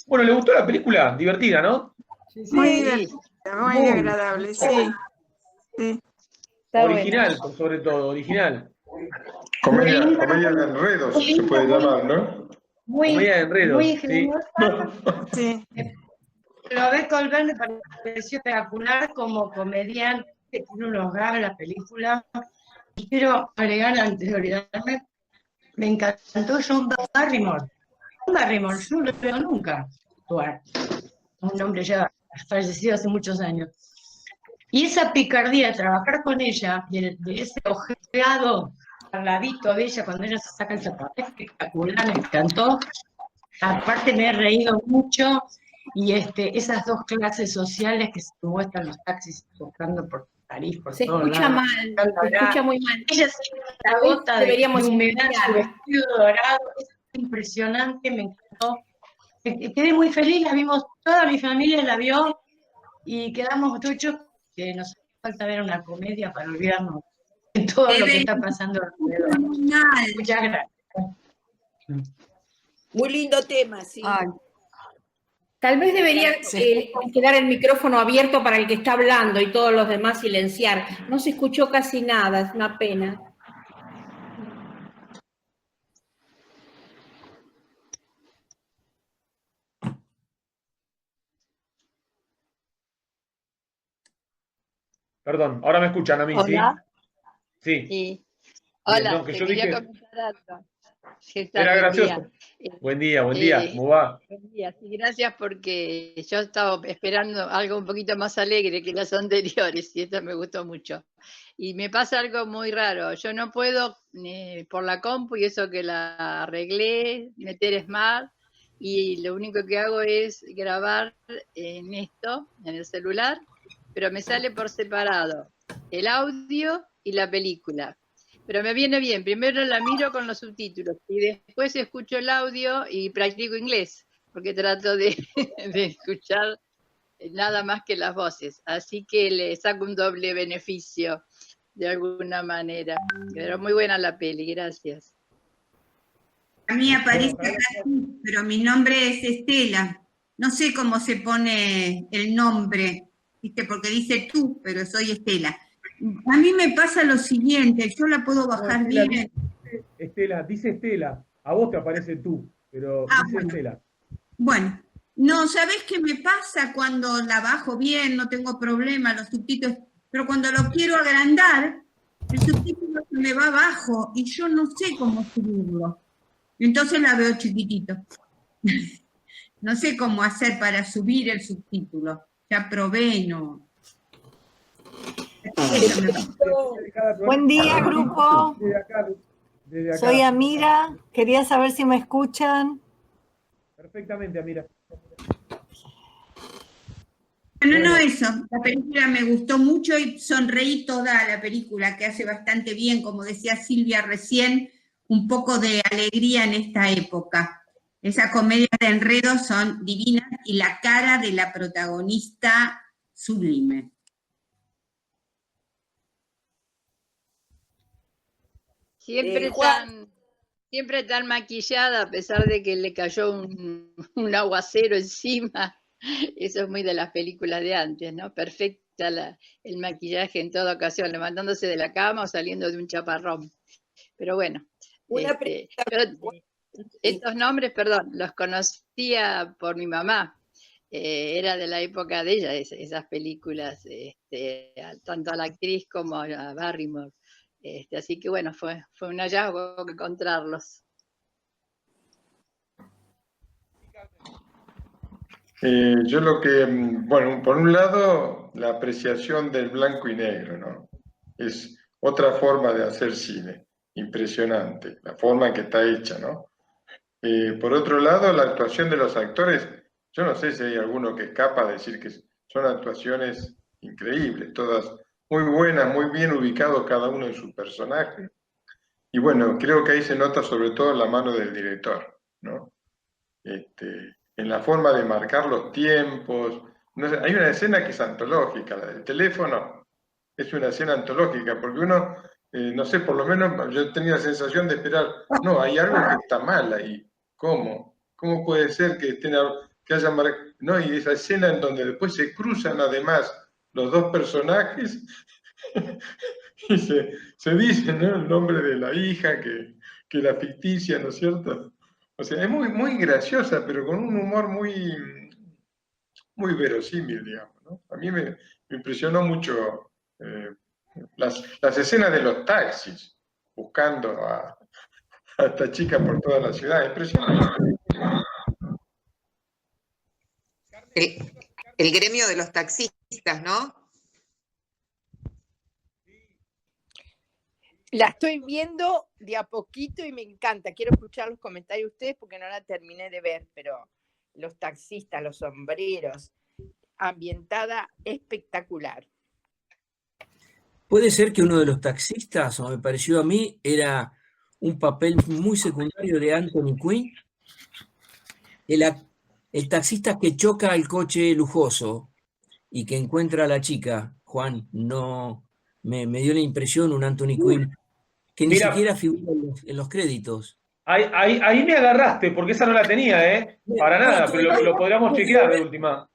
Bueno, ¿le gustó la película? Divertida, ¿no? Sí, Muy sí. divertida, muy agradable, sí. Sí. Está Original, bueno. por sobre todo, original. Comedia de enredos se puede llamar, ¿no? Comedia de enredos, Muy sí. ingeniosa. Sí. Robert Colbert me pareció espectacular como comediante, tiene unos gags en la película. Y quiero agregar, antes de olvidarme, me encantó John Barrymore. John Barrymore, yo no lo veo nunca actuar. Un hombre ya fallecido hace muchos años. Y esa picardía de trabajar con ella, de ese ojeado al ladito de ella cuando ella se saca el zapato, espectacular, me encantó. Aparte me he reído mucho y esas dos clases sociales que se muestran los taxis tocando por París, por Se todos escucha lados. mal, se escucha muy mal. Ella se la Hoy gota deberíamos de humedad en su iniciar. vestido dorado, es impresionante, me encantó. Quedé muy feliz, la vimos, toda mi familia la vio y quedamos muchos que nos hace falta ver una comedia para olvidarnos de todo lo que está pasando alrededor. Muchas gracias. Muy lindo tema, sí. Ay, Tal vez debería Sí. quedar el micrófono abierto para el que está hablando y todos los demás silenciar. No se escuchó casi nada, es una pena. Perdón, ahora me escuchan a mí, ¿sí? Hola. Sí. Sí. Bien, Hola, no, que te yo quería dije, comentar algo. ¿Qué tal? era Buen gracioso. día. Buen día, Eh, ¿cómo va? Buen día, sí, gracias porque yo estaba esperando algo un poquito más alegre que las anteriores y esta me gustó mucho. Y me pasa algo muy raro, yo no puedo por la compu y eso que la arreglé, meter Smart y lo único que hago es grabar en esto, en el celular, pero me sale por separado el audio y la película. Pero me viene bien, primero la miro con los subtítulos y después escucho el audio y practico inglés, porque trato de, de escuchar nada más que las voces. Así que le saco un doble beneficio de alguna manera. Pero muy buena la peli, gracias. A mí aparece acá, pero mi nombre es Estela. No sé cómo se pone el nombre, ¿viste? Porque dice tú, pero soy Estela. A mí me pasa lo siguiente, yo la puedo bajar No, Estela, bien. dice Estela, a vos te aparece tú, pero dice Bueno. Estela. Bueno, no, ¿sabés qué me pasa cuando la bajo bien? No tengo problema, los subtítulos, pero cuando lo quiero agrandar, el subtítulo se me va abajo y yo no sé cómo subirlo. Entonces la veo chiquitito. No sé cómo hacer para subir el subtítulo. Ya probé, no. Buen día, grupo. Desde acá. Soy Amira. Quería saber si me escuchan. Perfectamente, Amira. No, eso. La película me gustó mucho y sonreí toda la película, que hace bastante bien, como decía Silvia recién, un poco de alegría en esta época. Esas comedias de enredos son divinas y la cara de la protagonista sublime. Siempre Juan, siempre tan maquillada a pesar de que le cayó un aguacero encima. Eso es muy de las películas de antes, ¿no? Perfecta el maquillaje en toda ocasión, levantándose de la cama o saliendo de un chaparrón. Pero bueno, yo estos nombres, perdón, los conocía por mi mamá. Era de la época de ella, esas películas, tanto a la actriz como a Barrymore. Así que bueno, fue un hallazgo encontrarlos. Yo lo que, bueno, por un lado, la apreciación del blanco y negro, ¿no? Es otra forma de hacer cine, impresionante, la forma en que está hecha, ¿no? Por otro lado, la actuación de los actores, yo no sé si hay alguno que escapa de decir que son actuaciones increíbles, todas muy buenas, muy bien ubicados cada uno en su personaje. Y bueno, creo que ahí se nota sobre todo la mano del director, ¿no? En la forma de marcar los tiempos. No sé, hay una escena que es antológica, la del teléfono es una escena antológica, porque uno, no sé, por lo menos yo tenía la sensación de esperar, no, hay algo que está mal ahí. ¿Cómo ¿Cómo puede ser que que haya no? Y esa escena en donde después se cruzan además los dos personajes y se dice, ¿no?, el nombre de la hija, que la ficticia, ¿no es cierto? O sea, es muy, muy graciosa, pero con un humor muy, muy verosímil, digamos, ¿no? A mí me impresionó mucho las escenas de los taxis, buscando a esta chica por toda la ciudad. Impresionante. El gremio de los taxistas, ¿no? La estoy viendo de a poquito y me encanta. Quiero escuchar los comentarios de ustedes porque no la terminé de ver, pero los taxistas, los sombreros, ambientada espectacular. Puede ser que uno de los taxistas, o me pareció a mí, era un papel muy secundario de Anthony Quinn. El taxista que choca el coche lujoso y que encuentra a la chica, Juan, no me dio la impresión un Anthony Quinn que ni siquiera figura en los créditos. Ahí me agarraste, porque esa no la tenía, ¿eh? Para nada, pero lo podríamos chequear de última.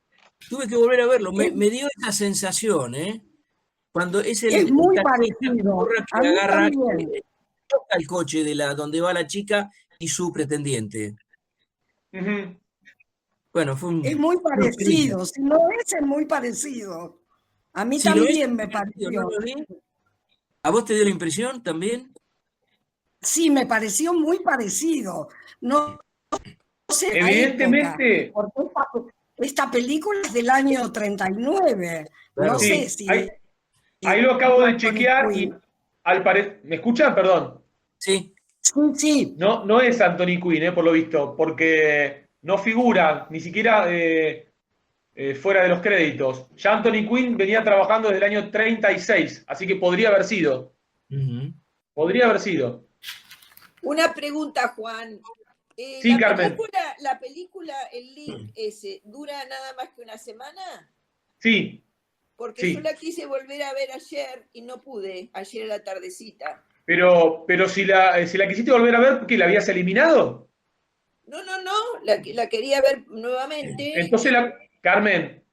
Tuve que volver a verlo, me dio esa sensación, ¿eh? Cuando es muy parecido. Que agarra, que toca el coche de donde va la chica y su pretendiente. Bueno, es muy parecido, si no es muy parecido. A mí también me pareció. ¿No? ¿A vos te dio la impresión también? Sí, me pareció muy parecido. No sé, evidentemente. Época, porque esta película es del año 39. Claro. No sé si... Ahí lo acabo de chequear y al parecer... ¿Me escuchan? Perdón. Sí. Sí. No es Anthony Quinn, por lo visto, porque no figura ni siquiera fuera de los créditos. Ya Anthony Quinn venía trabajando desde el año 36, así que podría haber sido. Podría haber sido. Una pregunta, Juan. Sí, Carmen. ¿La película, el link ese, dura nada más que una semana? Sí. Porque yo la quise volver a ver ayer y no pude, ayer a la tardecita. Pero si la quisiste volver a ver, ¿por qué la habías eliminado? No, la quería ver nuevamente. Entonces, Carmen,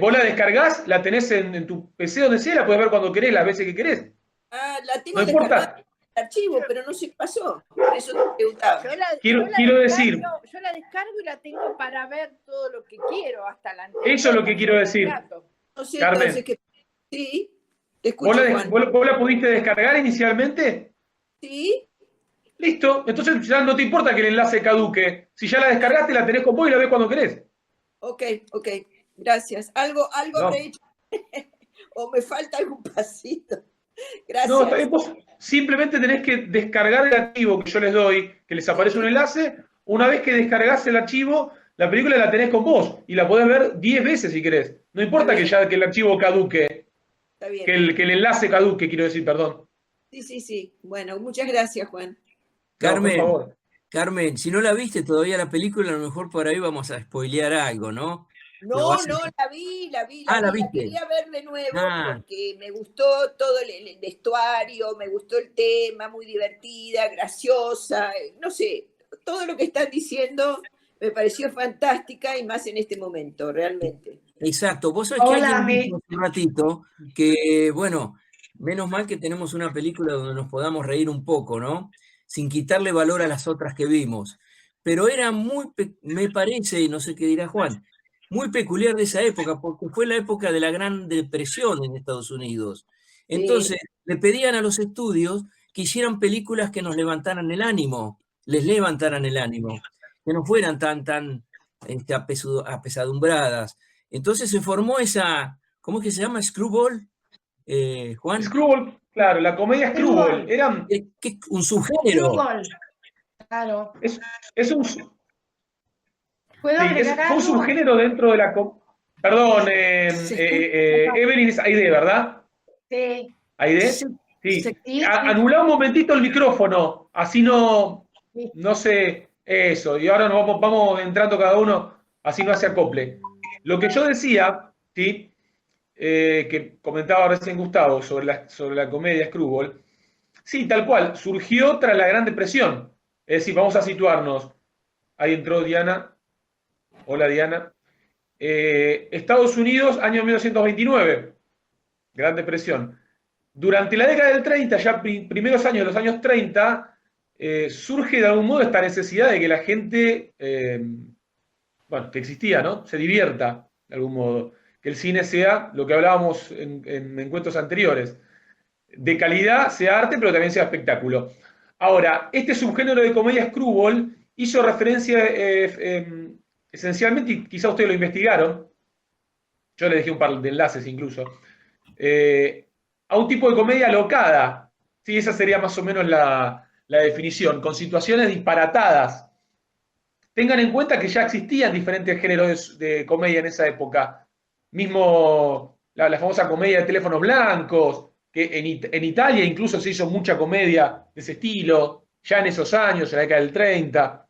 vos la descargás, la tenés en tu PC donde sea, la podés ver cuando querés, las veces que querés. Ah, la tengo no descargada en el archivo, pero no se pasó. Por eso te preguntaba. Quiero decir. Yo la descargo y la tengo para ver todo lo que quiero, hasta la anterior. Eso es lo que quiero decir. No sé, Carmen. entonces que... Sí, te escucho, ¿Vos la pudiste descargar inicialmente? Sí. Listo, entonces ya no te importa que el enlace caduque. Si ya la descargaste, la tenés con vos y la ves cuando querés. Ok, gracias. ¿Algo habré hecho? ¿O me falta algún pasito? Gracias. No, está bien, vos simplemente tenés que descargar el archivo que yo les doy, que les aparece un enlace. Una vez que descargás el archivo, la película la tenés con vos y la podés ver 10 veces si querés. No importa que el archivo caduque. Está bien. Que el enlace caduque, quiero decir, perdón. Sí. Bueno, muchas gracias, Juan. Carmen, no, por favor. Carmen, si no la viste todavía la película, a lo mejor por ahí vamos a spoilear algo, ¿no? No, la vi. ¿la viste? La quería ver de nuevo porque me gustó todo el vestuario, me gustó el tema, muy divertida, graciosa, no sé, todo lo que están diciendo me pareció fantástica y más en este momento, realmente. Exacto, vos sabés que alguien dijo hace un ratito que, bueno, menos mal que tenemos una película donde nos podamos reír un poco, ¿no? Sin quitarle valor a las otras que vimos. Pero era me parece, y no sé qué dirá Juan, muy peculiar de esa época, porque fue la época de la Gran Depresión en Estados Unidos. Entonces, le pedían a los estudios que hicieran películas que nos levantaran el ánimo, les levantaran el ánimo, que no fueran tan apesadumbradas. Entonces se formó esa, ¿cómo es que se llama? ¿Screwball? Juan. Screwball, claro, la comedia Screwball. Era un subgénero. Claro. Es un... ¿Puedo agregar fue un subgénero dentro de la... Perdón, Evelyn es Aide, ¿verdad? Sí. ¿Aide? Sí. Anulá un momentito el micrófono, así no sé eso. Y ahora nos vamos entrando cada uno, así no hace acople. Lo que yo decía, ¿sí? Que comentaba recién Gustavo sobre la comedia Screwball, sí, tal cual, surgió tras la Gran Depresión. Es decir, vamos a situarnos. Ahí entró Diana. Hola, Diana. Estados Unidos, año 1929. Gran Depresión. Durante la década del 30, ya primeros años de los años 30, surge de algún modo esta necesidad de que la gente, bueno, que existía, ¿no? Se divierta de algún modo. Que el cine sea lo que hablábamos en encuentros anteriores. De calidad, sea arte, pero también sea espectáculo. Ahora, este subgénero de comedia screwball hizo referencia esencialmente, y quizá ustedes lo investigaron, yo les dejé un par de enlaces incluso, a un tipo de comedia alocada. Sí, esa sería más o menos la definición, con situaciones disparatadas. Tengan en cuenta que ya existían diferentes géneros de comedia en esa época. Mismo la famosa comedia de teléfonos blancos, que en Italia incluso se hizo mucha comedia de ese estilo, ya en esos años, en la década del 30.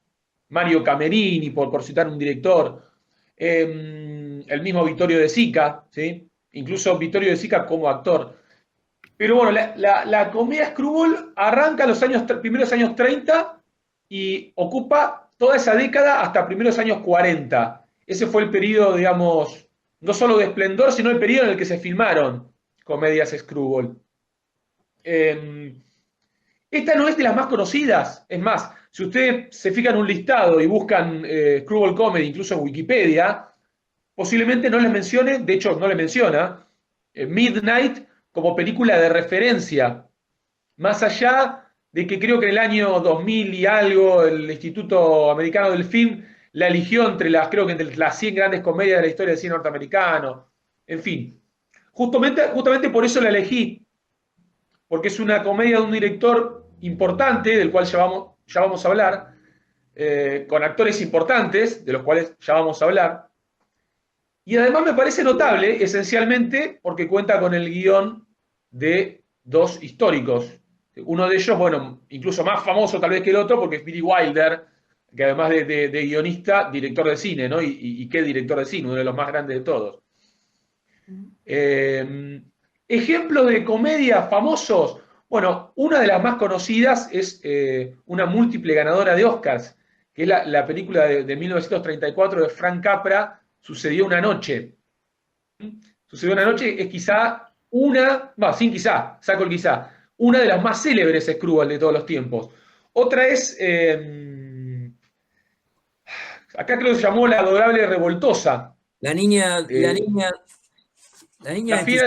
Mario Camerini, por citar un director. El mismo Vittorio De Sica, ¿sí? Incluso Vittorio De Sica como actor. Pero bueno, la comedia screwball arranca en los primeros años 30 y ocupa toda esa década hasta primeros años 40. Ese fue el periodo, digamos, no solo de esplendor, sino el periodo en el que se filmaron comedias screwball. Esta no es de las más conocidas, es más, si ustedes se fijan en un listado y buscan screwball comedy, incluso en Wikipedia, posiblemente no les mencione, de hecho no le menciona, Midnight como película de referencia, más allá de que creo que en el año 2000 y algo el Instituto Americano del Film la eligió entre las 100 grandes comedias de la historia del cine norteamericano, en fin. Justamente por eso la elegí, porque es una comedia de un director importante, del cual ya vamos a hablar, con actores importantes, de los cuales ya vamos a hablar. Y además me parece notable, esencialmente, porque cuenta con el guión de dos históricos. Uno de ellos, bueno, incluso más famoso tal vez que el otro, porque es Billy Wilder, que además de guionista, director de cine, ¿no? Y qué director de cine, uno de los más grandes de todos. Ejemplos de comedia famosos. Bueno, una de las más conocidas es una múltiple ganadora de Oscars, que es la película de 1934 de Frank Capra, Sucedió una noche. Sucedió una noche es quizá sin quizá, saco el quizá, una de las más célebres screwball de todos los tiempos. Otra es, acá creo que se llamó La adorable revoltosa. La fiera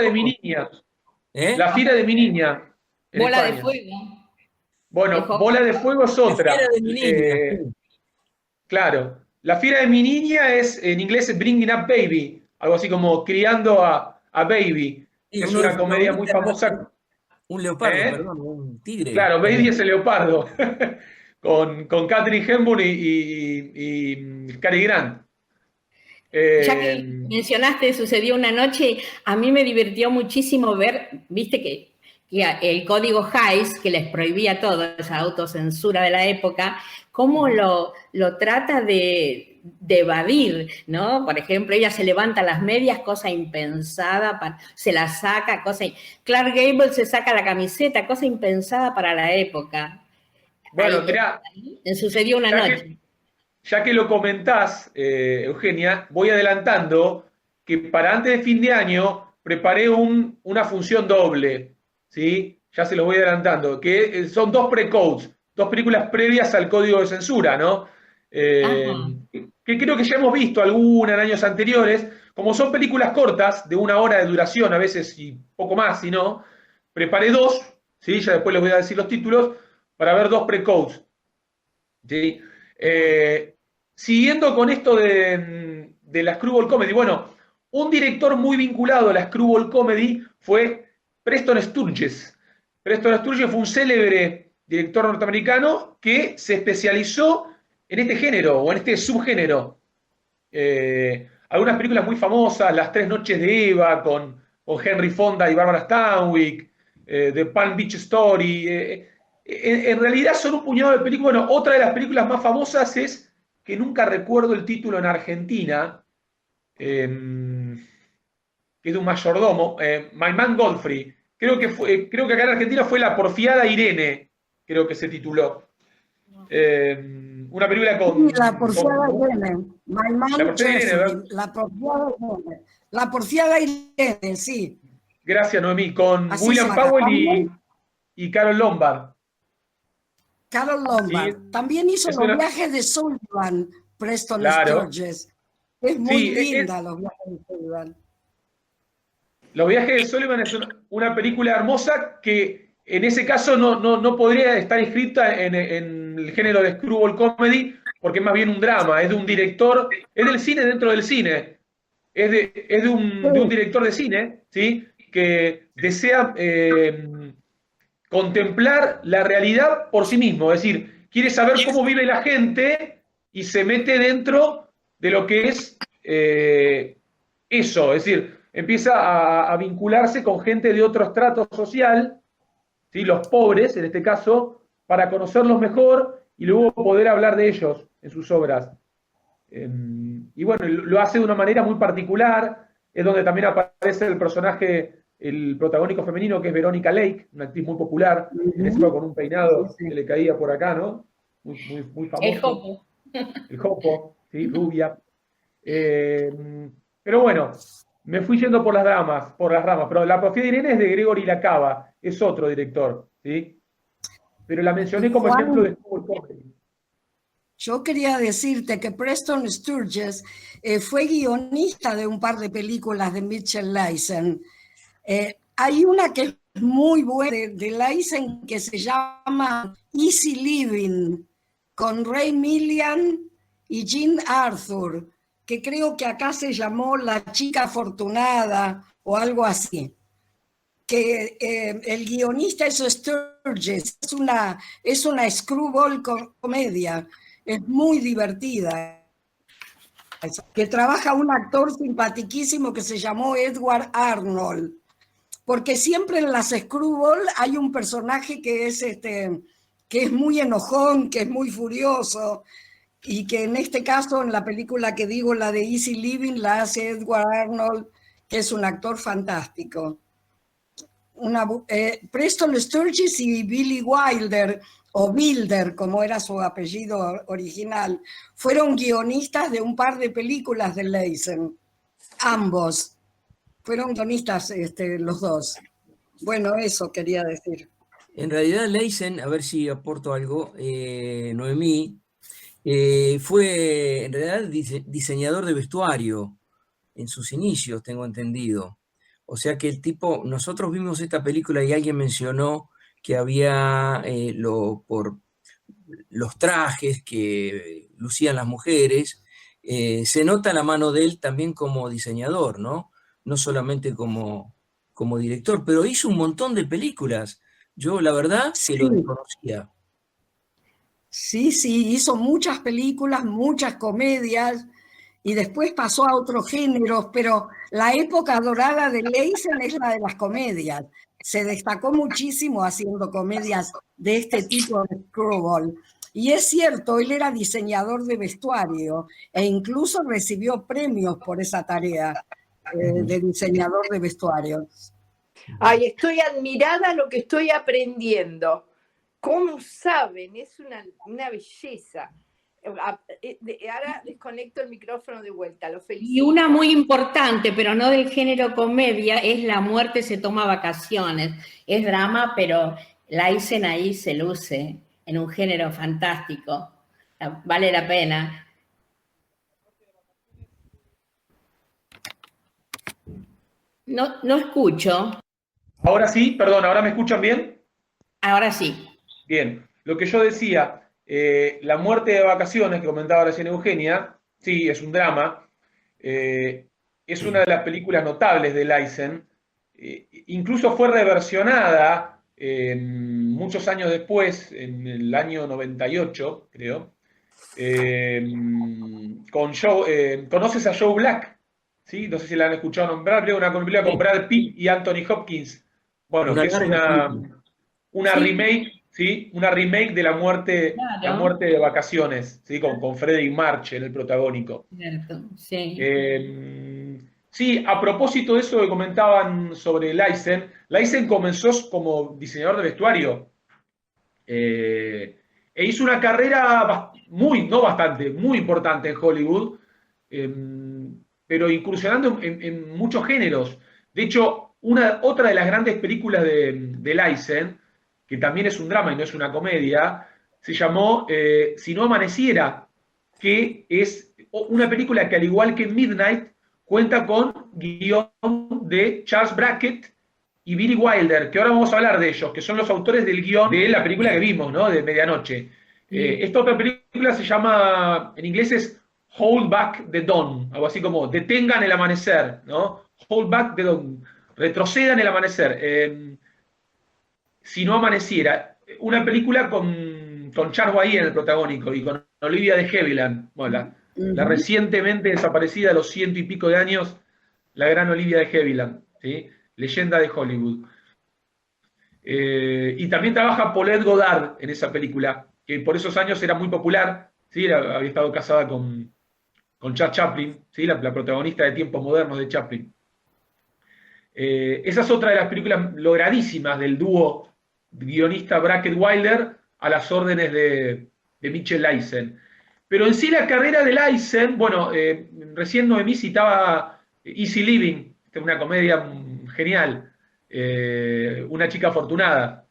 de mi niña. La fiera de mi niña. Bola de fuego. Bueno, Bola de fuego es otra. La fiera de mi niña. Claro. La fiera de mi niña es, en inglés, Bringing Up Baby. Algo así como criando a Baby. Sí, es una comedia muy famosa. Un leopardo, perdón, un tigre. Claro, Baby es el leopardo. con Katharine Hepburn y Cary Grant. Ya que mencionaste Sucedió una noche, a mí me divirtió muchísimo ver, viste que el código Hays, que les prohibía todo, esa autocensura de la época, cómo lo trata de evadir, ¿no? Por ejemplo, ella se levanta las medias, cosa impensada, se la saca, Clark Gable se saca la camiseta, cosa impensada para la época. Bueno, mirá, Sucedió una noche. Ya que lo comentás, Eugenia, voy adelantando que para antes de fin de año preparé una función doble, ¿sí? Ya se los voy adelantando, que son dos pre-codes, dos películas previas al código de censura, ¿no? Que creo que ya hemos visto alguna en años anteriores. Como son películas cortas, de 1 hora de duración a veces y poco más, si no, preparé dos, ¿sí? Ya después les voy a decir los títulos, para ver dos pre-codes, ¿sí? Siguiendo con esto de la screwball comedy, bueno, un director muy vinculado a la screwball comedy fue Preston Sturges. Preston Sturges fue un célebre director norteamericano que se especializó en este género o en este subgénero. Algunas películas muy famosas, Las 3 noches de Eva con Henry Fonda y Barbara Stanwyck, The Palm Beach Story. En realidad son un puñado de películas. Bueno, otra de las películas más famosas es, que nunca recuerdo el título en Argentina, que es de un mayordomo, My Man Godfrey. Creo que acá en Argentina fue La porfiada Irene, creo que se tituló. una película con... La porfiada Irene. My Man La porfiada Irene, ¿verdad? La porfiada Irene, sí. Gracias, Noemí. Con Así William se llama. Powell y Carol Lombard. Carol Lombard. Sí, También hizo es los una- viajes de Sullivan, Preston Claro. Sturges. Es muy Sí, linda los viajes de Sullivan. Los viajes de Sullivan es una película hermosa que en ese caso no podría estar inscrita en el género de screwball comedy, porque es más bien un drama, es de un director, es del cine dentro del cine, es de un director de cine, ¿sí? Que desea contemplar la realidad por sí mismo, es decir, quiere saber cómo vive la gente y se mete dentro de lo que es eso, es decir, empieza a vincularse con gente de otro estrato social, ¿sí? Los pobres, en este caso, para conocerlos mejor y luego poder hablar de ellos en sus obras. Y bueno, lo hace de una manera muy particular, es donde también aparece el personaje, el protagónico femenino, que es Verónica Lake, una actriz muy popular, en ese con un peinado que le caía por acá, ¿no? Muy famoso. El Jopo. El Jopo, ¿sí? Rubia. Pero bueno, me fui yendo por las ramas, pero La porfiada Irene es de Gregory Lacava, es otro director, ¿sí? Pero la mencioné como ejemplo de screwball comedy. Yo quería decirte que Preston Sturges fue guionista de un par de películas de Mitchell Leisen. Hay una que es muy buena de Leisen que se llama Easy Living, con Ray Milland y Jean Arthur, que creo que acá se llamó La chica afortunada o algo así. Que el guionista es Sturges, es una screwball comedia, es muy divertida, que trabaja un actor simpaticísimo que se llamó Edward Arnold, porque siempre en las screwball hay un personaje que es muy enojón, que es muy furioso, y que en este caso, en la película que digo, la de Easy Living, la hace Edward Arnold, que es un actor fantástico. Preston Sturges y Billy Wilder, o Wilder, como era su apellido original, fueron guionistas de un par de películas de Leisen. Ambos fueron guionistas los dos. Bueno, eso quería decir. En realidad Leisen, a ver si aporto algo, Noemí, fue en realidad diseñador de vestuario en sus inicios, tengo entendido. O sea que el tipo, nosotros vimos esta película y alguien mencionó que había, por los trajes que lucían las mujeres, se nota la mano de él también como diseñador, ¿no? No solamente como director, pero hizo un montón de películas. Yo la verdad que lo desconocía. Sí, hizo muchas películas, muchas comedias, y después pasó a otros géneros, pero la época dorada de Leisen es la de las comedias. Se destacó muchísimo haciendo comedias de este tipo de screwball. Y es cierto, él era diseñador de vestuario e incluso recibió premios por esa tarea de diseñador de vestuario. Ay, estoy admirada lo que estoy aprendiendo. ¿Cómo saben? Es una belleza. Ahora desconecto el micrófono de vuelta, lo felicito. Y una muy importante, pero no del género comedia, es La muerte se toma vacaciones. Es drama, pero Leisen ahí se luce en un género fantástico. Vale la pena. No escucho. Ahora sí, perdón, ¿ahora me escuchan bien? Ahora sí. Bien, lo que yo decía, La muerte de vacaciones, que comentaba recién Eugenia, sí, es un drama, es una de las películas notables de Leisen, incluso fue reversionada muchos años después, en el año 98, creo, ¿conoces a Joe Black? ¿Sí? No sé si la han escuchado nombrar, una película con Brad Pitt y Anthony Hopkins, bueno, que es una remake. ¿Sí? Una remake de La muerte de vacaciones, ¿sí? Con Freddie March en el protagónico. Cierto, sí. Sí, a propósito de eso que comentaban sobre Leisen, Leisen comenzó como diseñador de vestuario. e hizo una carrera muy importante en Hollywood, pero incursionando en muchos géneros. De hecho, otra de las grandes películas de Leisen, que también es un drama y no es una comedia, se llamó Si no amaneciera, que es una película que, al igual que Midnight, cuenta con guión de Charles Brackett y Billy Wilder, que ahora vamos a hablar de ellos, que son los autores del guión de la película que vimos, ¿no? De Medianoche. Esta otra película se llama, en inglés es Hold Back the Dawn, algo así como Detengan el amanecer, ¿no? Hold Back the Dawn, retrocedan el amanecer. Si no amaneciera, una película con Charles Boyer en el protagónico y con Olivia de Havilland, bueno, la recientemente desaparecida a los 100 y pico de años, la gran Olivia de Havilland, ¿sí? Leyenda de Hollywood. Y también trabaja Paulette Goddard en esa película, que por esos años era muy popular, ¿sí? Había estado casada con Charles Chaplin, ¿sí? la protagonista de Tiempos Modernos de Chaplin. Esa es otra de las películas logradísimas del dúo guionista Brackett-Wilder a las órdenes de Mitchell Leisen. Pero en sí la carrera de Leisen, bueno, recién Noemí citaba Easy Living, una comedia genial, Una chica afortunada,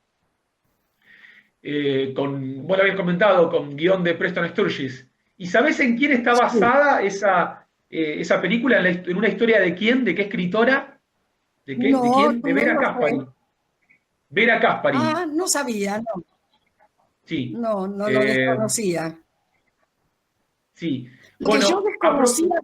vos lo habías comentado, con guión de Preston Sturges. ¿Y sabés en quién está basada esa película? ¿En una historia de quién? ¿De qué escritora? ¿De qué? No, ¿De quién? De no Vera lo Caspary. sé. Vera Caspary. Ah, no sabía, no. Sí. No lo desconocía. Sí. Que Bueno, yo desconocía,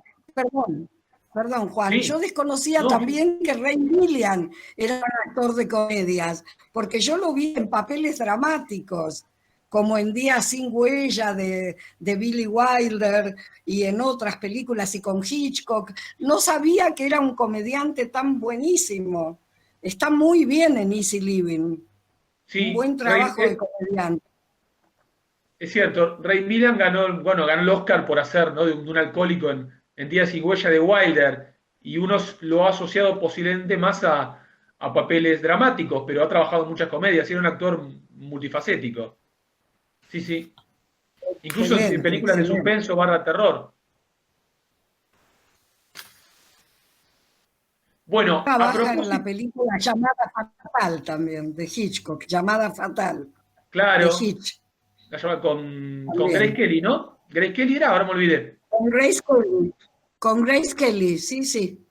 perdón, Juan, Sí. yo desconocía No. también que Ray Milland era un actor de comedias, porque yo lo vi en papeles dramáticos, como en Días sin huella de Billy Wilder y en otras películas y con Hitchcock. No sabía que era un comediante tan buenísimo. Está muy bien en Easy Living. Sí, Un buen trabajo de comediante. Es cierto, Ray Milland ganó el Oscar por hacer, ¿no? de un alcohólico en Días sin huella de Wilder, y uno lo ha asociado posiblemente más a papeles dramáticos, pero ha trabajado en muchas comedias, y era un actor multifacético. Sí, sí. Incluso en películas de suspenso / terror. Bueno, Trabaja en la película Llamada Fatal también, de Hitchcock, Llamada Fatal. Claro. De Hitch. La llama con Grace Kelly, ¿no? Grace Kelly era, ahora me olvidé. Con Grace Kelly. Con Grace Kelly, sí.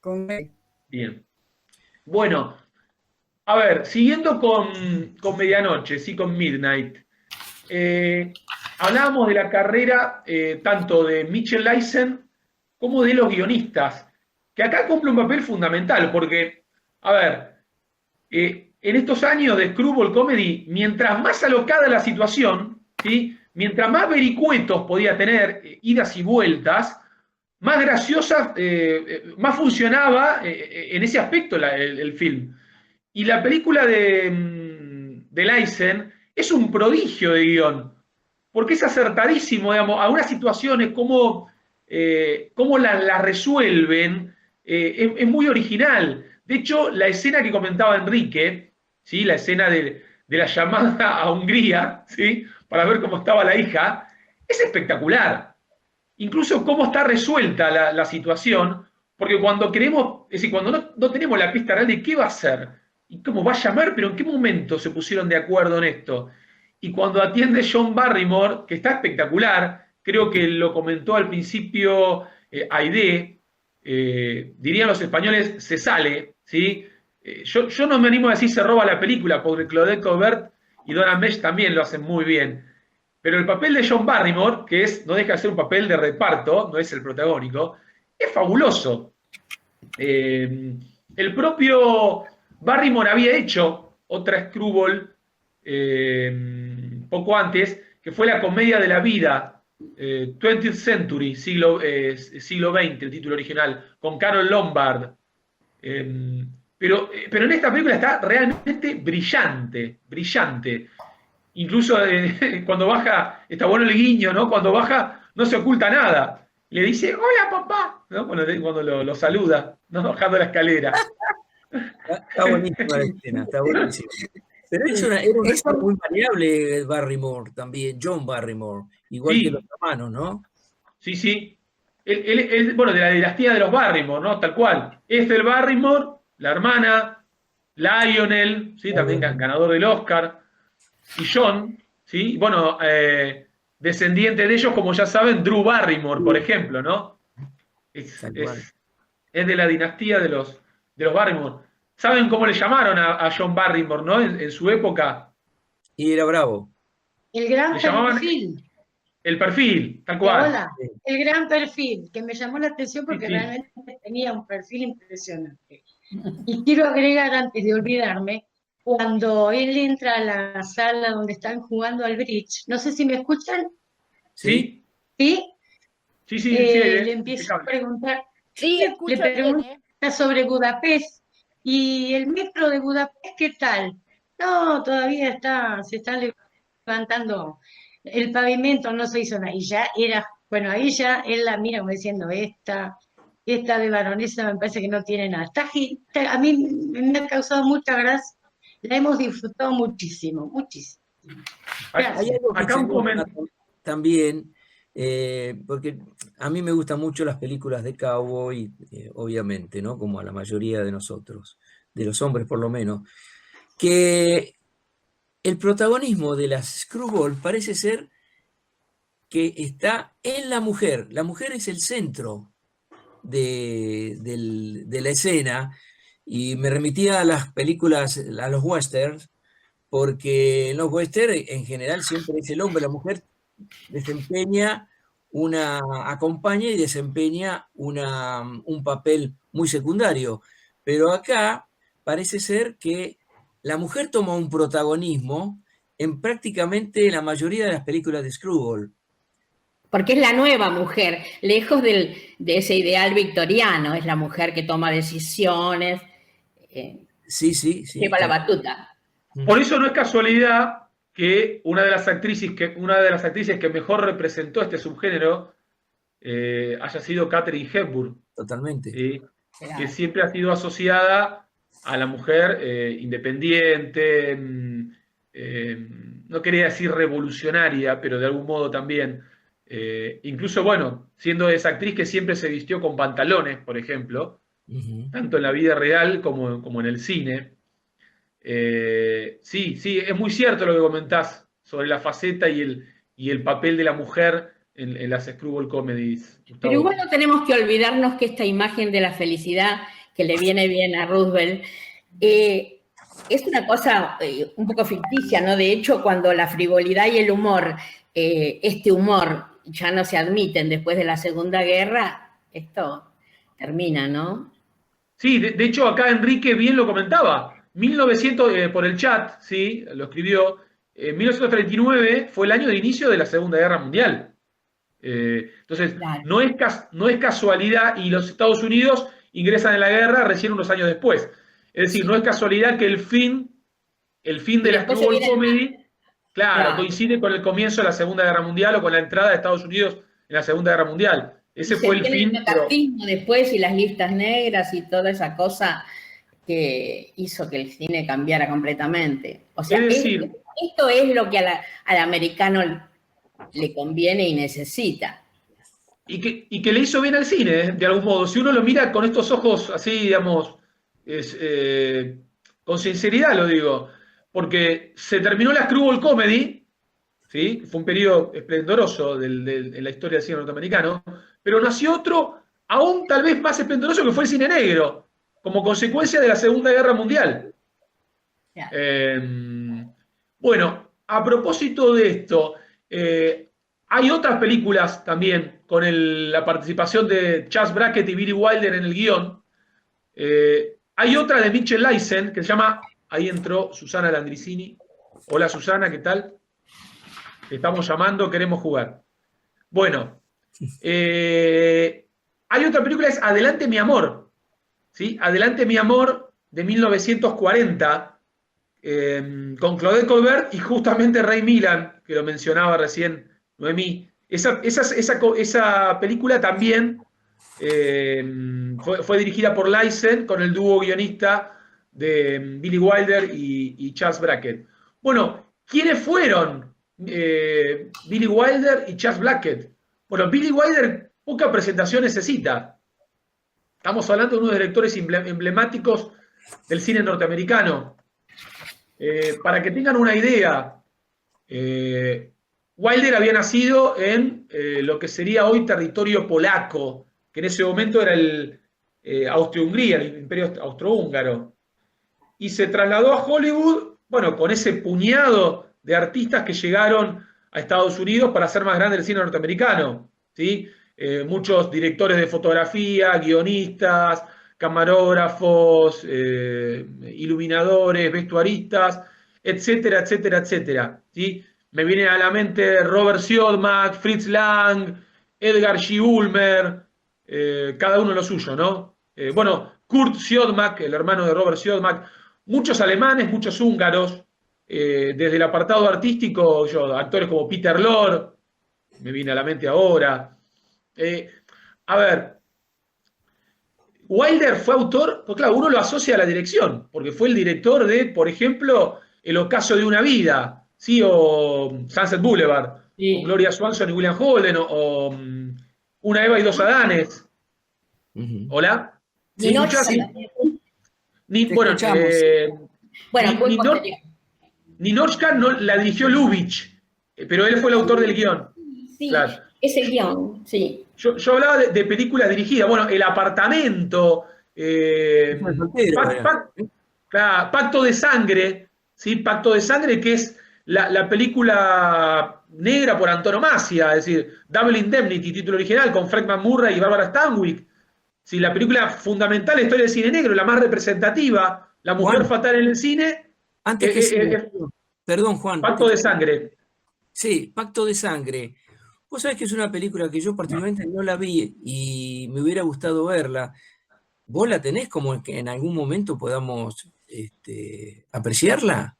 Con Grace. Bien. Bueno, a ver, siguiendo con Medianoche, sí, con Midnight. Hablábamos de la carrera tanto de Mitchell Leisen como de los guionistas, que acá cumple un papel fundamental, porque, a ver, en estos años de screwball comedy, mientras más alocada la situación, ¿sí? Mientras más vericuetos podía tener, idas y vueltas, más graciosa, más funcionaba en ese aspecto el film. Y la película de Leisen es un prodigio de guión, porque es acertadísimo, digamos, algunas situaciones, cómo las resuelven, es muy original. De hecho, la escena que comentaba Enrique, ¿sí? La escena de la llamada a Hungría, ¿sí? Para ver cómo estaba la hija, es espectacular. Incluso cómo está resuelta la situación, porque cuando queremos, es decir, cuando no tenemos la pista real de qué va a hacer, y cómo va a llamar, pero en qué momento se pusieron de acuerdo en esto. Y cuando atiende John Barrymore, que está espectacular, creo que lo comentó al principio Aidé, dirían los españoles, se sale, ¿sí? Yo no me animo a decir se roba la película, porque Claudette Colbert y Donna Mesh también lo hacen muy bien. Pero el papel de John Barrymore, que no deja de ser un papel de reparto, no es el protagónico, es fabuloso. El propio Barrymore había hecho otra screwball poco antes, que fue La comedia de la vida, 20th Century, siglo XX, el título original, con Carol Lombard. Pero en esta película está realmente brillante, brillante. Incluso cuando baja, está bueno el guiño, ¿no? Cuando baja no se oculta nada. Le dice, hola papá, ¿no? Cuando lo saluda, ¿no? Bajando la escalera. Está buenísima la escena, está buenísima. Pero era un actor muy variable, Barrymore también, John Barrymore, igual Sí. que los hermanos, ¿no? Sí, sí. Bueno, de la dinastía de los Barrymore, ¿no? Tal cual. Ethel Barrymore, la hermana, Lionel, ¿sí? También ganador del Oscar, y John, ¿sí? Bueno, descendiente de ellos, como ya saben, Drew Barrymore, por ejemplo, ¿no? Es de la dinastía de los Barrymore. ¿Saben cómo le llamaron a John Barrymore, no? En su época. Y era bravo. El gran Le llamaban perfil. el perfil, tal cual. Hola, el gran perfil, que me llamó la atención porque Sí. realmente tenía un perfil impresionante. Y quiero agregar, antes de olvidarme, cuando él entra a la sala donde están jugando al bridge, no sé si me escuchan. ¿Sí? ¿Sí? Sí, sí, le empiezo a preguntar, Sí, le pregunta sobre Budapest, y el metro de Budapest, ¿qué tal? No, todavía se está levantando el pavimento, no se hizo nada, y ya era, bueno, ahí ya él la mira como diciendo, esta de baronesa me parece que no tiene nada. A mí me ha causado mucha gracia, la hemos disfrutado muchísimo, muchísimo. Gracias. Hay algo que se nota también, porque a mí me gustan mucho las películas de cowboy, obviamente, ¿no? Como a la mayoría de nosotros, de los hombres por lo menos, que el protagonismo de las Screwball parece ser que está en la mujer. La mujer es el centro de la escena, y me remitía a las películas, a los westerns, porque en los westerns en general siempre es el hombre, la mujer acompaña y desempeña un papel muy secundario. Pero acá parece ser que la mujer toma un protagonismo en prácticamente la mayoría de las películas de Screwball. Porque es la nueva mujer, lejos de ese ideal victoriano, es la mujer que toma decisiones, sí, lleva la batuta. Por eso no es casualidad que una de las actrices que mejor representó este subgénero haya sido Katharine Hepburn. Totalmente. Que siempre ha sido asociada a la mujer independiente, no quería decir revolucionaria, pero de algún modo también. Incluso, bueno, siendo esa actriz que siempre se vistió con pantalones, por ejemplo, tanto en la vida real como en el cine. Sí, es muy cierto lo que comentás sobre la faceta y el papel de la mujer en las Screwball Comedies. Gustavo. Pero igual no tenemos que olvidarnos que esta imagen de la felicidad que le viene bien a Roosevelt es una cosa un poco ficticia, ¿no? De hecho, cuando la frivolidad y el humor, este humor ya no se admiten después de la Segunda Guerra, esto termina, ¿no? Sí, de hecho acá Enrique bien lo comentaba. 1900, por el chat, sí, lo escribió, 1939 fue el año de inicio de la Segunda Guerra Mundial. Entonces, claro, no es casualidad, y los Estados Unidos ingresan en la guerra recién unos años después. Es decir, no es casualidad que el fin de la Screwball Comedy, claro, coincide con el comienzo de la Segunda Guerra Mundial o con la entrada de Estados Unidos en la Segunda Guerra Mundial. Ese fue el fin. El mecanismo después y las listas negras y toda esa cosa que hizo que el cine cambiara completamente. O sea, esto es lo que al americano le conviene y necesita. Y que le hizo bien al cine, de algún modo. Si uno lo mira con estos ojos así, digamos, con sinceridad lo digo, porque se terminó la Screwball Comedy, ¿sí? Fue un periodo esplendoroso en la historia del cine norteamericano, pero nació otro aún tal vez más esplendoroso, que fue el cine negro, como consecuencia de la Segunda Guerra Mundial. Bueno, a propósito de esto, hay otras películas también con la participación de Charles Brackett y Billy Wilder en el guión. Hay otra de Mitchell Leisen que se llama, ahí entró Susana Landricini. Hola Susana, ¿qué tal? Te estamos llamando, queremos jugar. Bueno, hay otra película, es Adelante mi amor. ¿Sí? Adelante mi amor, de 1940, con Claudette Colbert y justamente Ray Milland, que lo mencionaba recién Noemí. Esa película también fue dirigida por Leisen con el dúo guionista de Billy Wilder y Charles Brackett. Bueno, ¿quiénes fueron Billy Wilder y Charles Brackett? Bueno, Billy Wilder poca presentación necesita. Estamos hablando de uno de los directores emblemáticos del cine norteamericano. Para que tengan una idea, Wilder había nacido en lo que sería hoy territorio polaco, que en ese momento era el Austria-Hungría, el imperio austrohúngaro. Y se trasladó a Hollywood, bueno, con ese puñado de artistas que llegaron a Estados Unidos para hacer más grande el cine norteamericano, ¿sí? Muchos directores de fotografía, guionistas, camarógrafos, iluminadores, vestuaristas, etcétera, etcétera, etcétera, ¿sí? Me viene a la mente Robert Siodmak, Fritz Lang, Edgar G. Ulmer, cada uno lo suyo, ¿no? Bueno, Kurt Siodmak, el hermano de Robert Siodmak, muchos alemanes, muchos húngaros, desde el apartado artístico, actores como Peter Lorre, me viene a la mente ahora. A ver, Wilder fue autor, pues claro, uno lo asocia a la dirección, porque fue el director de, por ejemplo, El ocaso de una vida, ¿sí? O Sunset Boulevard, sí, con Gloria Swanson y William Holden, o Una Eva y dos Adanes. ¿Hola? ¿Sí? Ninorshka no la dirigió Lubitsch, pero él fue el autor del guión. Sí, claro. Ese guión, sí. Yo hablaba de películas dirigidas. Bueno, El apartamento, Pacto de Sangre, ¿sí? Pacto de Sangre, que es la película negra por antonomasia, es decir, Double Indemnity, título original, con Frank McMurray y Barbara Stanwyck. ¿Sí? La película fundamental de la historia del cine negro, la más representativa, la mujer fatal en el cine. Antes que perdón, Juan. Pacto de Sangre. Sí, Pacto de Sangre. Vos sabés que es una película que yo particularmente no la vi y me hubiera gustado verla. ¿Vos la tenés como que en algún momento podamos apreciarla?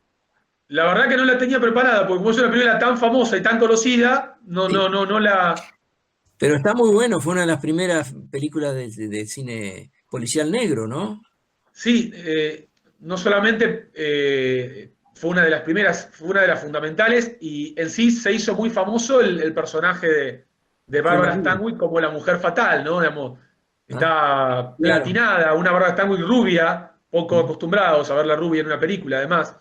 La verdad que no la tenía preparada, porque como es una película tan famosa y tan conocida, no la... Pero está muy bueno, fue una de las primeras películas de cine policial negro, ¿no? Sí, no solamente fue una de las primeras, fue una de las fundamentales, y en sí se hizo muy famoso el personaje de Barbara Stanwyck como la mujer fatal, ¿no? Digamos, está platinada, claro. Una Barbara Stanwyck rubia, poco acostumbrados a ver la rubia en una película, además.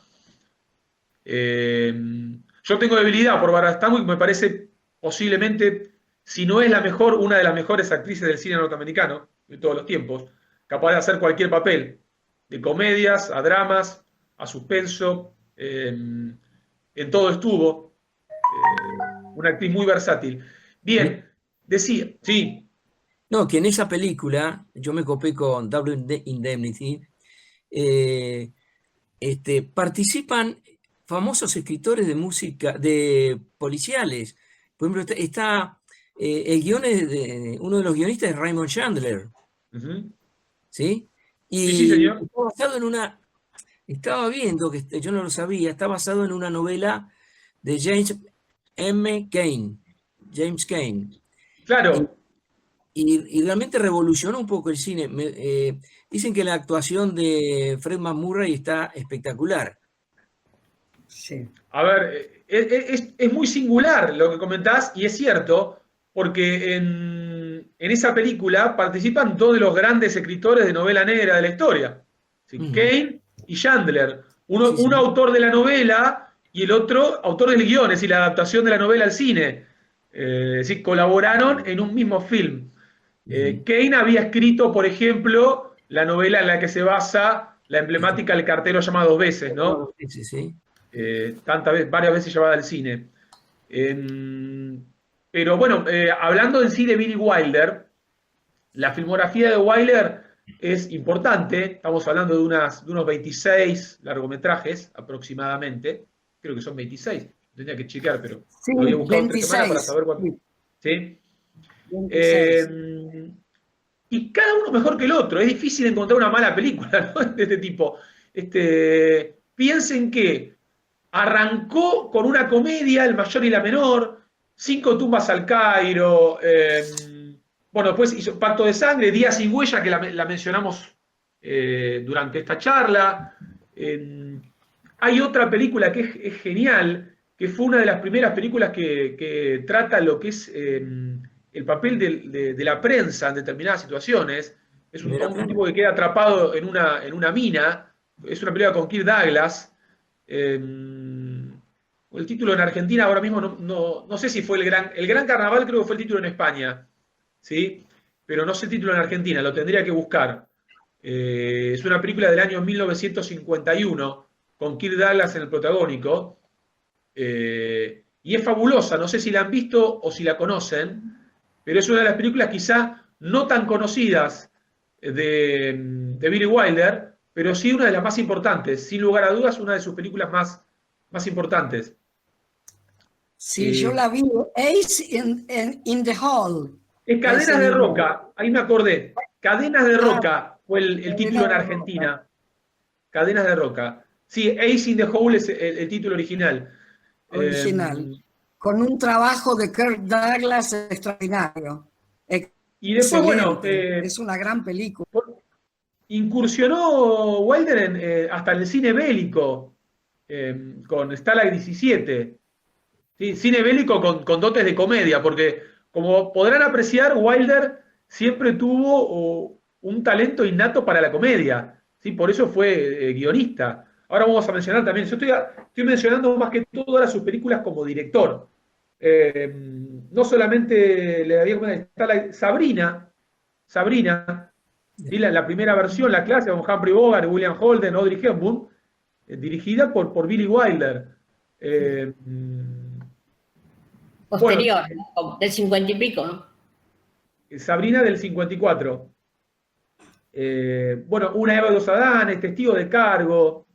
Yo tengo debilidad por Barbara Stanwyck, me parece posiblemente, si no es la mejor, una de las mejores actrices del cine norteamericano de todos los tiempos, capaz de hacer cualquier papel, de comedias, a dramas, a suspenso, en todo estuvo, una actriz muy versátil. Bien, decía, sí. No, que en esa película, yo me copé con Double Indemnity, participan famosos escritores de música, de policiales. Por ejemplo, está el guion de uno de los guionistas es Raymond Chandler. ¿Sí? Y sí, señor. Está basado en una... Estaba viendo, que yo no lo sabía, está basado en una novela de James M. Cain. James Cain. Claro. Y realmente revolucionó un poco el cine. Dicen que la actuación de Fred McMurray está espectacular. Sí. A ver, es muy singular lo que comentás, y es cierto, porque en esa película participan dos de los grandes escritores de novela negra de la historia. ¿Sí? Cain y Chandler. Uno autor de la novela y el otro autor del guión, es decir, la adaptación de la novela al cine. Es decir, colaboraron en un mismo film. Cain había escrito, por ejemplo, la novela en la que se basa la emblemática El cartero llama dos veces, ¿no? Sí. Varias veces llevada al cine. Pero bueno, hablando en sí de Billy Wilder, la filmografía de Wilder es importante. Estamos hablando de unos 26 largometrajes aproximadamente. Creo que son 26. Tenía que chequear, pero sí, lo había buscado 26. 3 semanas para saber cuánto. ¿Sí? Y cada uno mejor que el otro. Es difícil encontrar una mala película, ¿no? De este tipo. Piensen que arrancó con una comedia, El mayor y la menor, 5 tumbas al Cairo, bueno, después hizo Pacto de Sangre, Días sin huella, que la mencionamos durante esta charla. Hay otra película que es genial, que fue una de las primeras películas que trata lo que es el papel de la prensa en determinadas situaciones. Es un tipo que queda atrapado en una mina. Es una película con Kirk Douglas. El título en Argentina ahora mismo no sé si fue el Gran Carnaval, creo que fue el título en España, ¿sí? Pero no sé el título en Argentina, lo tendría que buscar. Es una película del año 1951 con Kirk Douglas en el protagónico, y es fabulosa. No sé si la han visto o si la conocen, pero es una de las películas quizá no tan conocidas de Billy Wilder, pero sí una de las más importantes, sin lugar a dudas, una de sus películas más importantes. Sí, yo la vi, Ace in the Hall. Es Cadenas de Roca, ahí me acordé. Cadenas de Roca fue el título en Argentina. Cadenas de Roca. Sí, Ace in the Hole es el título original. Con un trabajo de Kirk Douglas extraordinario. Y después, bueno, es una gran película. Incursionó Wilder hasta el cine bélico, con Stalag 17. ¿Sí? Cine bélico con dotes de comedia, porque como podrán apreciar, Wilder siempre tuvo un talento innato para la comedia, ¿sí? Por eso fue guionista. Ahora vamos a mencionar también, yo estoy mencionando más que todo ahora sus películas como director. No solamente le había comentado, Sabrina, ¿sí? la primera versión, la clásica, con Humphrey Bogart, William Holden, Audrey Hepburn, dirigida por Billy Wilder. Posterior, bueno, del 50 y pico, ¿no? Sabrina del 54. Bueno, Una Eva y dos Adanes, Testigo de Cargo.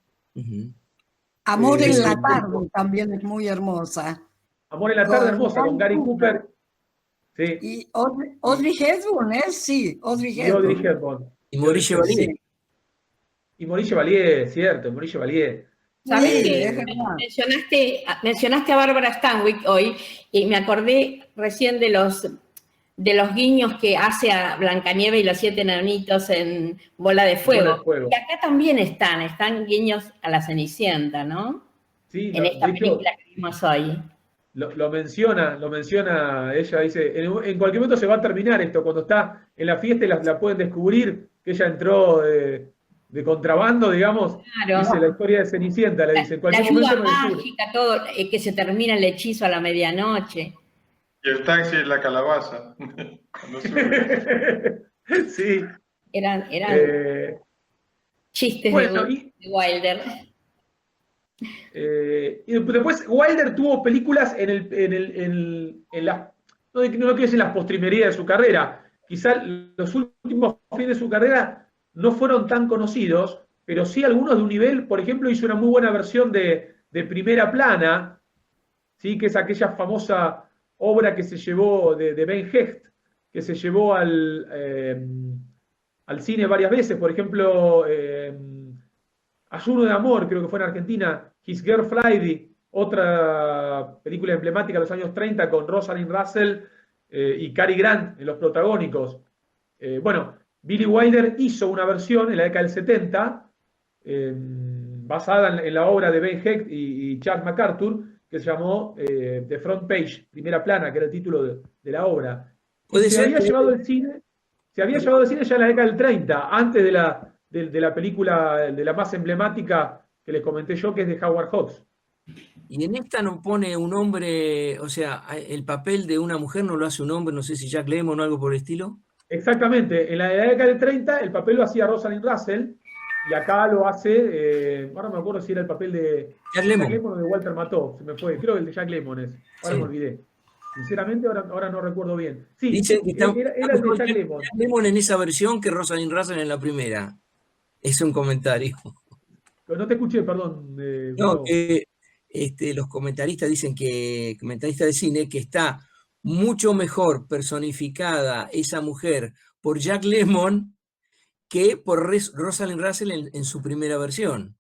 Amor en la tarde también es muy hermosa. Amor en la tarde hermosa, con Gary Cooper. Sí. Y Audrey Hepburn, sí, Audrey Hepburn. Y Maurice Chevalier. Sí. Y Maurice Chevalier, cierto, Maurice Chevalier. ¿Sabés que mencionaste a Bárbara Stanwyck hoy y me acordé recién de los guiños que hace a Blancanieves y los 7 enanitos en Bola de Fuego? Y acá también están guiños a la Cenicienta, ¿no? Sí, en esta película que vimos hoy. Lo menciona ella, dice, en cualquier momento se va a terminar esto, cuando está en la fiesta y la pueden descubrir que ella entró de contrabando, digamos. Claro. Dice la historia de Cenicienta, le dice, en cualquier momento mágica, todo, que se termina el hechizo a la medianoche. Y el taxi es la calabaza. Sí. Eran chistes de Wilder. Y después Wilder tuvo películas en las, no quiero decir en las postrimerías de su carrera, quizá los últimos fines de su carrera no fueron tan conocidos, pero sí algunos de un nivel. Por ejemplo, hizo una muy buena versión de Primera Plana, ¿sí? Que es aquella famosa obra que se llevó de Ben Hecht, que se llevó al cine varias veces. Por ejemplo, Ayuno de Amor, creo que fue en Argentina, His Girl Friday, otra película emblemática de los años 30 con Rosalind Russell y Cary Grant en los protagónicos. Bueno, Billy Wilder hizo una versión en la década del 70, basada en la obra de Ben Hecht y Charles MacArthur, que se llamó The Front Page, Primera Plana, que era el título de la obra. Se había llevado al cine ya en la década del 30, antes de la película, de la más emblemática que les comenté yo, que es de Howard Hawks. Y en esta no pone un hombre, o sea, el papel de una mujer no lo hace un hombre, no sé si Jack Lemmon o algo por el estilo. Exactamente, en la década del 30 el papel lo hacía Rosalind Russell, y acá lo hace, ahora me acuerdo si era el papel de Jack Lemmon o de Walter Matthau, se me fue, creo que el de Jack Lemmon es, ahora me olvidé. Sinceramente ahora no recuerdo bien. Sí, dicen que era el de Jack Lemmon. Jack Lemmon en esa versión que Rosalind Russell en la primera. Es un comentario. No te escuché, perdón. No, los comentaristas dicen que, comentaristas de cine, que está mucho mejor personificada esa mujer por Jack Lemmon que por Rosalind Russell en su primera versión.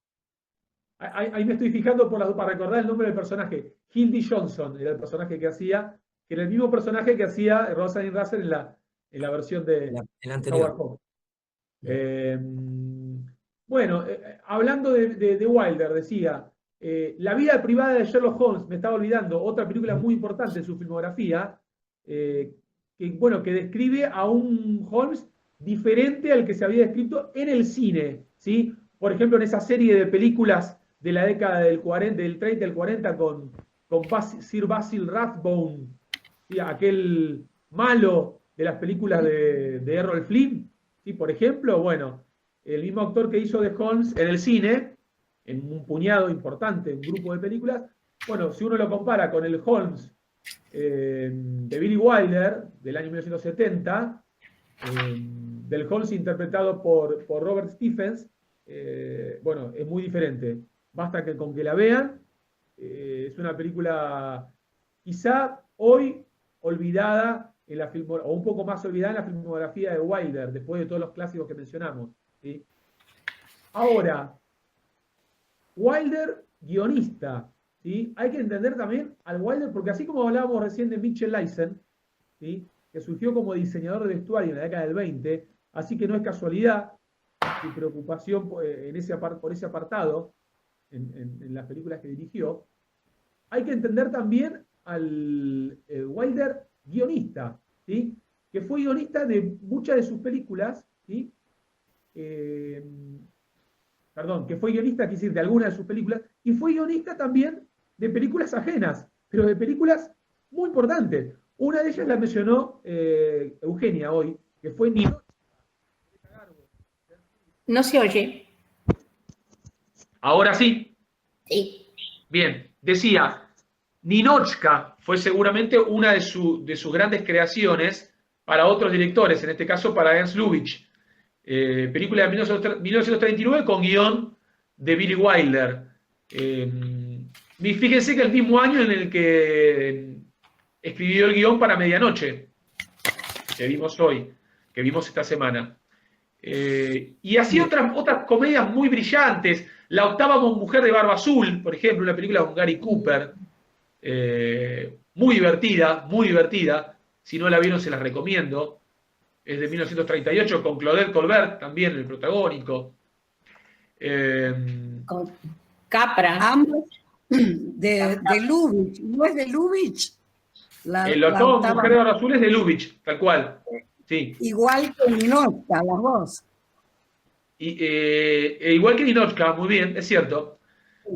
Ahí me estoy fijando para recordar el nombre del personaje. Hildy Johnson era el personaje que hacía, que era el mismo personaje que hacía Rosalind Russell en la versión de la anterior. Howard Hawks. Bueno, hablando de Wilder, decía, la vida privada de Sherlock Holmes, me estaba olvidando, otra película muy importante en su filmografía, que describe a un Holmes diferente al que se había descrito en el cine, ¿sí? Por ejemplo, en esa serie de películas de la década del 30 al 40 con Sir Basil Rathbone, ¿sí? Aquel malo de las películas de Errol Flynn, ¿sí? Por ejemplo, bueno, el mismo actor que hizo de Holmes en el cine, en un puñado importante, un grupo de películas, bueno, si uno lo compara con el Holmes de Billy Wilder, del año 1970, del Holmes interpretado por Robert Stephens, bueno, es muy diferente. Basta con que la vean. Es una película quizá hoy olvidada o un poco más olvidada en la filmografía de Wilder, después de todos los clásicos que mencionamos, ¿sí? Ahora, Wilder, guionista, ¿sí? Hay que entender también al Wilder, porque así como hablábamos recién de Mitchell Leisen, ¿sí? Que surgió como diseñador de vestuario en la década del 20, así que no es casualidad su preocupación por ese apartado en las películas que dirigió. Hay que entender también al Wilder guionista, ¿sí? Que fue guionista de muchas de sus películas, ¿sí? Que fue guionista, quiero decir, de algunas de sus películas, y fue guionista también de películas ajenas, pero de películas muy importantes. Una de ellas la mencionó Eugenia hoy, que fue Ninochka. No se oye. Ahora sí. Sí. Bien, decía, Ninochka fue seguramente una de sus grandes creaciones para otros directores, en este caso para Ernst Lubitsch. Película de 1939 con guión de Billy Wilder. Fíjense que el mismo año en el que escribió el guión para Medianoche, que vimos hoy, que vimos esta semana. Y así otras comedias muy brillantes. La octava mujer de barba azul, por ejemplo, una película con Gary Cooper, muy divertida, muy divertida. Si no la vieron, se las recomiendo. Es de 1938, con Claudette Colbert, también el protagónico. Con Capra. Ambos de Lubitsch. ¿No es de Lubitsch? La octava mujer de barba azul es de Lubitsch, tal cual. Sí. Igual que Ninochka, las dos. Igual que Ninochka, muy bien, es cierto.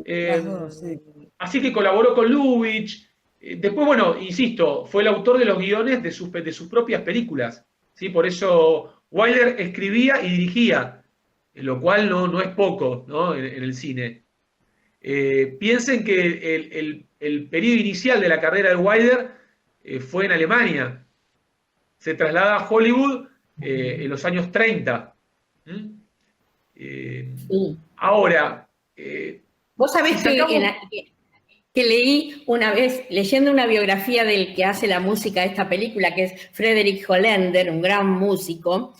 Las dos, sí. Así que colaboró con Lubitsch. Después, bueno, insisto, fue el autor de los guiones de sus propias películas, ¿sí? Por eso Wilder escribía y dirigía, lo cual no es poco, ¿no? En el cine. Piensen que el periodo inicial de la carrera de Wilder fue en Alemania. Se traslada a Hollywood en los años 30. Sí. Ahora... Vos sabés que leí una vez, leyendo una biografía del que hace la música de esta película, que es Frederick Hollander, un gran músico.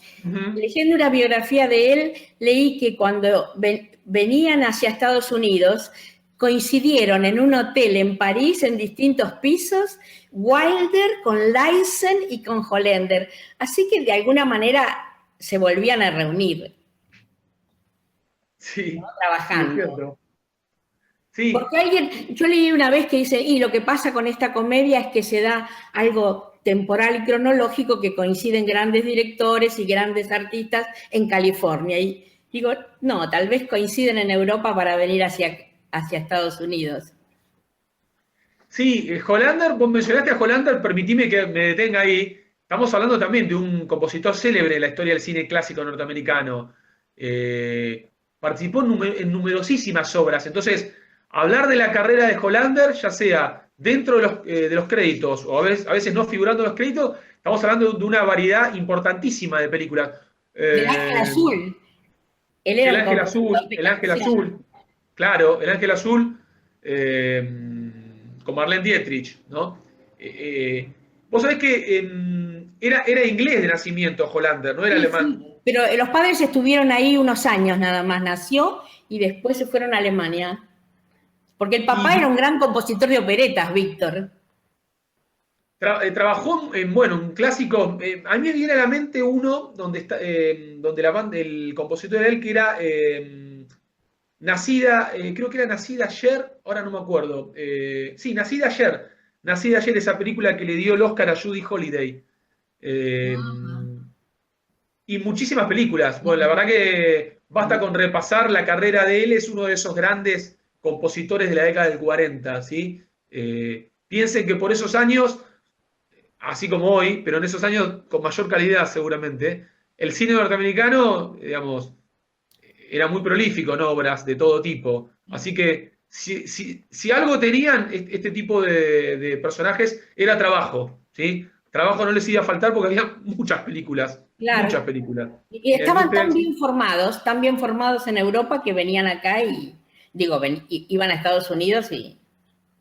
Leyendo una biografía de él, leí que cuando venían hacia Estados Unidos, coincidieron en un hotel en París, en distintos pisos, Wilder con Leisen y con Hollander. Así que de alguna manera se volvían a reunir. Sí. ¿No? Trabajando. Sí. Porque yo leí una vez que dice, y lo que pasa con esta comedia es que se da algo temporal y cronológico que coinciden grandes directores y grandes artistas en California. Y digo, no, tal vez coinciden en Europa para venir hacia Estados Unidos. Sí, Hollander, vos mencionaste a Hollander, permitime que me detenga ahí. Estamos hablando también de un compositor célebre en la historia del cine clásico norteamericano. Participó en numerosísimas obras. Entonces, hablar de la carrera de Hollander, ya sea dentro de los créditos o a veces no figurando en los créditos, estamos hablando de una variedad importantísima de películas. El Ángel Azul. El Ángel Azul. Claro, El Ángel Azul, con Marlene Dietrich, ¿no? Vos sabés que era inglés de nacimiento Hollander, no era alemán. Sí, pero los padres estuvieron ahí unos años nada más, nació y después se fueron a Alemania. Porque el papá era un gran compositor de operetas, Víctor. Trabajó en, bueno, un clásico. A mí me viene a la mente uno donde está, donde la banda, el compositor de él, que era nacida, creo que era Nacida ayer, ahora no me acuerdo. Sí, Nacida ayer. Nacida ayer, esa película que le dio el Oscar a Judy Holliday. Y muchísimas películas. Bueno, la verdad que basta con repasar la carrera de él, es uno de esos grandes compositores de la década del 40, ¿sí? Piensen que por esos años, así como hoy, pero en esos años con mayor calidad seguramente, el cine norteamericano, digamos, era muy prolífico en obras de todo tipo. Así que si algo tenían este tipo de personajes, era trabajo, ¿sí? Trabajo no les iba a faltar porque había muchas películas. Claro. Muchas películas. Y estaban tan bien formados en Europa que venían acá y, digo, iban a Estados Unidos y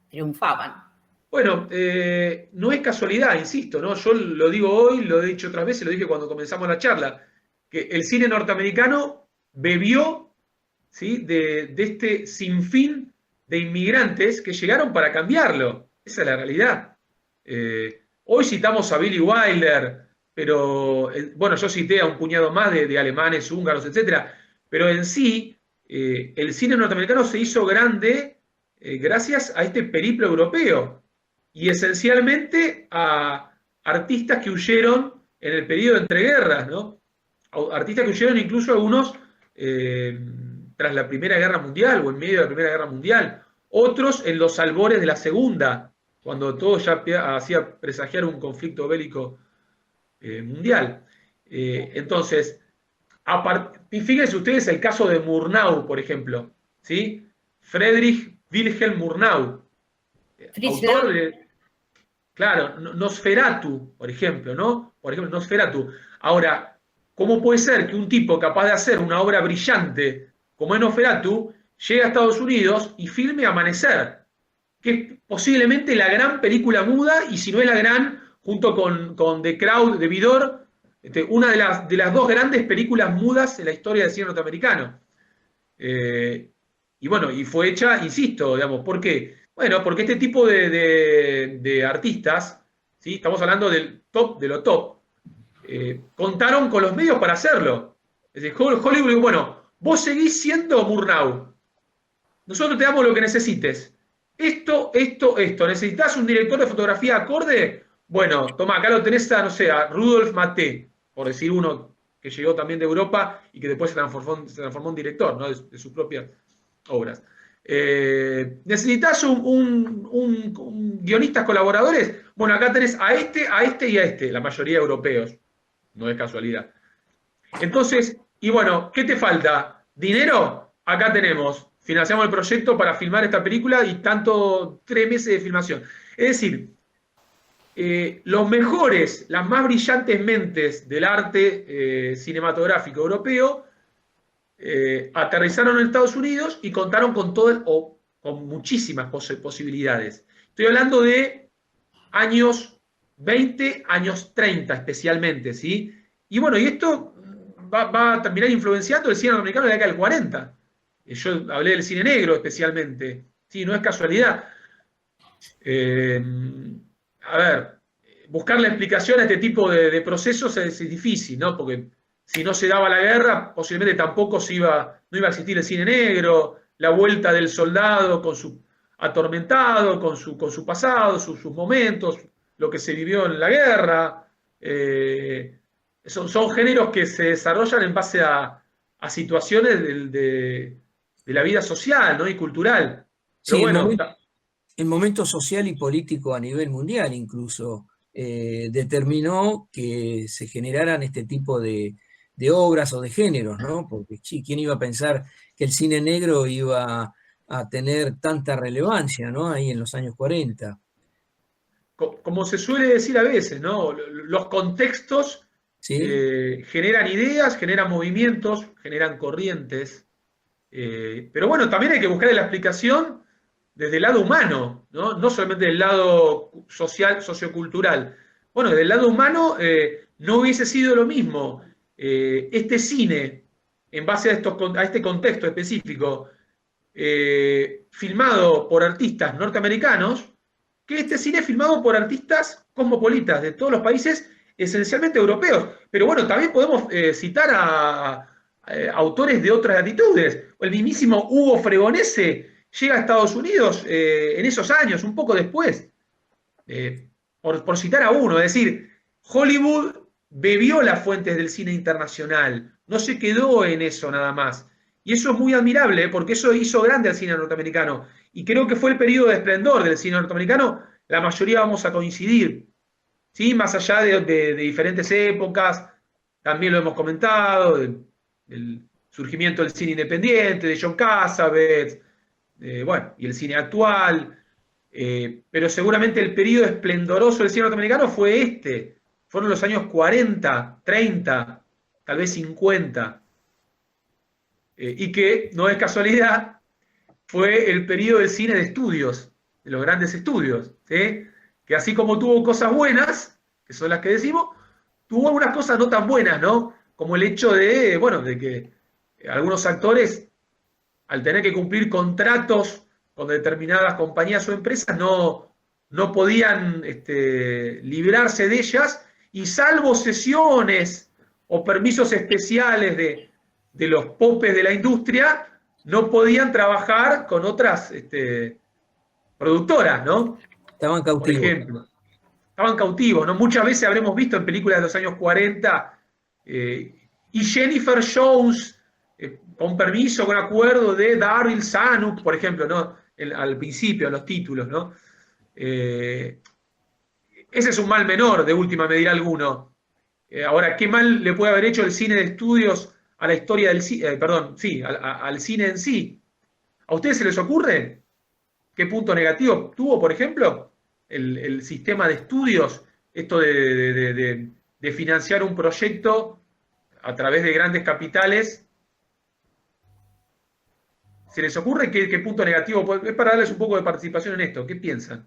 triunfaban. Bueno, no es casualidad, insisto, ¿no? Yo lo digo hoy, lo he dicho otras veces, lo dije cuando comenzamos la charla, que el cine norteamericano bebió, ¿sí?, de este sinfín de inmigrantes que llegaron para cambiarlo. Esa es la realidad. Hoy citamos a Billy Wilder, pero, bueno, yo cité a un puñado más de alemanes, húngaros, etc. Pero en sí, el cine norteamericano se hizo grande gracias a este periplo europeo. Y esencialmente a artistas que huyeron en el periodo de entreguerras, ¿no? Artistas que huyeron incluso algunos tras la Primera Guerra Mundial o en medio de la Primera Guerra Mundial. Otros en los albores de la Segunda, cuando todo ya hacía presagiar un conflicto bélico mundial. Entonces, fíjense ustedes el caso de Murnau, por ejemplo, ¿sí? Friedrich Wilhelm Murnau, autor de... Claro, Nosferatu, por ejemplo, ¿no? Por ejemplo, Nosferatu. Ahora, ¿cómo puede ser que un tipo capaz de hacer una obra brillante como es Nosferatu llegue a Estados Unidos y filme Amanecer, que es posiblemente la gran película muda, y si no es la gran, junto con The Crowd de Vidor, una de las dos grandes películas mudas en la historia del cine norteamericano? Y bueno, y fue hecha, insisto, digamos, ¿por qué? Bueno, porque este tipo de artistas, ¿sí?, estamos hablando del top de lo top, contaron con los medios para hacerlo. Es decir, Hollywood, bueno, vos seguís siendo Murnau, nosotros te damos lo que necesites. Esto. ¿Necesitas un director de fotografía acorde? Bueno, toma, acá lo tenés a, no sé, a Rudolf Maté, por decir uno que llegó también de Europa y que después se transformó en director, ¿no?, de sus propias obras. ¿Necesitas un guionistas colaboradores? Bueno, acá tenés a este y a este, la mayoría europeos, no es casualidad. Entonces, y bueno, ¿qué te falta? ¿Dinero? Acá tenemos, financiamos el proyecto para filmar esta película y 3 meses de filmación. Es decir, los mejores, las más brillantes mentes del arte cinematográfico europeo aterrizaron en Estados Unidos y contaron con con muchísimas posibilidades. Estoy hablando de años 20, años 30 especialmente, ¿sí? Y bueno, y esto va a terminar influenciando el cine norteamericano de la década del 40. Yo hablé del cine negro especialmente, ¿sí? No es casualidad. A ver, buscar la explicación a este tipo de procesos es difícil, ¿no? Porque si no se daba la guerra, posiblemente tampoco no iba a existir el cine negro, la vuelta del soldado con su atormentado, con su pasado, sus momentos, lo que se vivió en la guerra. Son géneros que se desarrollan en base a situaciones de la vida social, ¿no?, y cultural. Pero sí, bueno, el momento social y político a nivel mundial incluso determinó que se generaran este tipo de obras o de géneros, ¿no? Porque sí, ¿quién iba a pensar que el cine negro iba a tener tanta relevancia, ¿no?, ahí en los años 40? Como se suele decir a veces, ¿no?, los contextos generan ideas, generan movimientos, generan corrientes. Pero bueno, también hay que buscar la explicación desde el lado humano, ¿no? No solamente del lado social, sociocultural. Bueno, desde el lado humano no hubiese sido lo mismo este cine, en base a este contexto específico, filmado por artistas norteamericanos, que este cine es filmado por artistas cosmopolitas de todos los países, esencialmente europeos. Pero bueno, también podemos citar a autores de otras latitudes. El mismísimo Hugo Fregonese llega a Estados Unidos en esos años, un poco después, por citar a uno. Es decir, Hollywood bebió las fuentes del cine internacional, no se quedó en eso nada más. Y eso es muy admirable, porque eso hizo grande al cine norteamericano. Y creo que fue el periodo de esplendor del cine norteamericano, la mayoría vamos a coincidir. ¿Sí? Más allá de diferentes épocas, también lo hemos comentado, del surgimiento del cine independiente, de John Cassavetes, bueno, y el cine actual. Pero seguramente el periodo esplendoroso del cine norteamericano fue este. Fueron los años 40, 30, tal vez 50. Y que, no es casualidad, fue el periodo del cine de estudios, de los grandes estudios, ¿sí? Que así como tuvo cosas buenas, que son las que decimos, tuvo algunas cosas no tan buenas, ¿no? Como el hecho de, bueno, de que algunos actores, al tener que cumplir contratos con determinadas compañías o empresas, no podían librarse de ellas, y salvo sesiones o permisos especiales de los popes de la industria, no podían trabajar con otras productoras, ¿no? Estaban cautivos. Por ejemplo. Estaban cautivos, ¿no? Muchas veces habremos visto en películas de los años 40 y Jennifer Jones, con permiso, con acuerdo de Daryl Zanuck, por ejemplo, ¿no? Al principio, en los títulos, ¿no? Ese es un mal menor, de última, me dirá alguno. Ahora, ¿qué mal le puede haber hecho el cine de estudios a la historia del cine? Al cine en sí. ¿A ustedes se les ocurre qué punto negativo tuvo, por ejemplo, el sistema de estudios, esto de financiar un proyecto a través de grandes capitales? ¿Se les ocurre qué punto negativo? Es para darles un poco de participación en esto. ¿Qué piensan?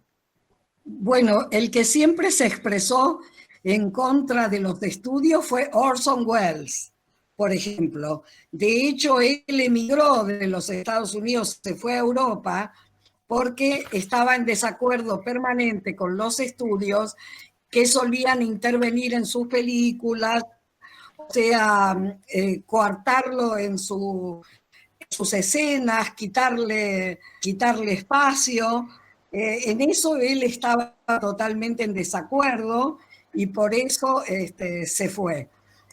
Bueno, el que siempre se expresó en contra de los estudios fue Orson Welles, por ejemplo. De hecho, él emigró de los Estados Unidos, se fue a Europa, porque estaba en desacuerdo permanente con los estudios que solían intervenir en sus películas, o sea, coartarlo en sus escenas, quitarle espacio. En eso él estaba totalmente en desacuerdo y por eso se fue.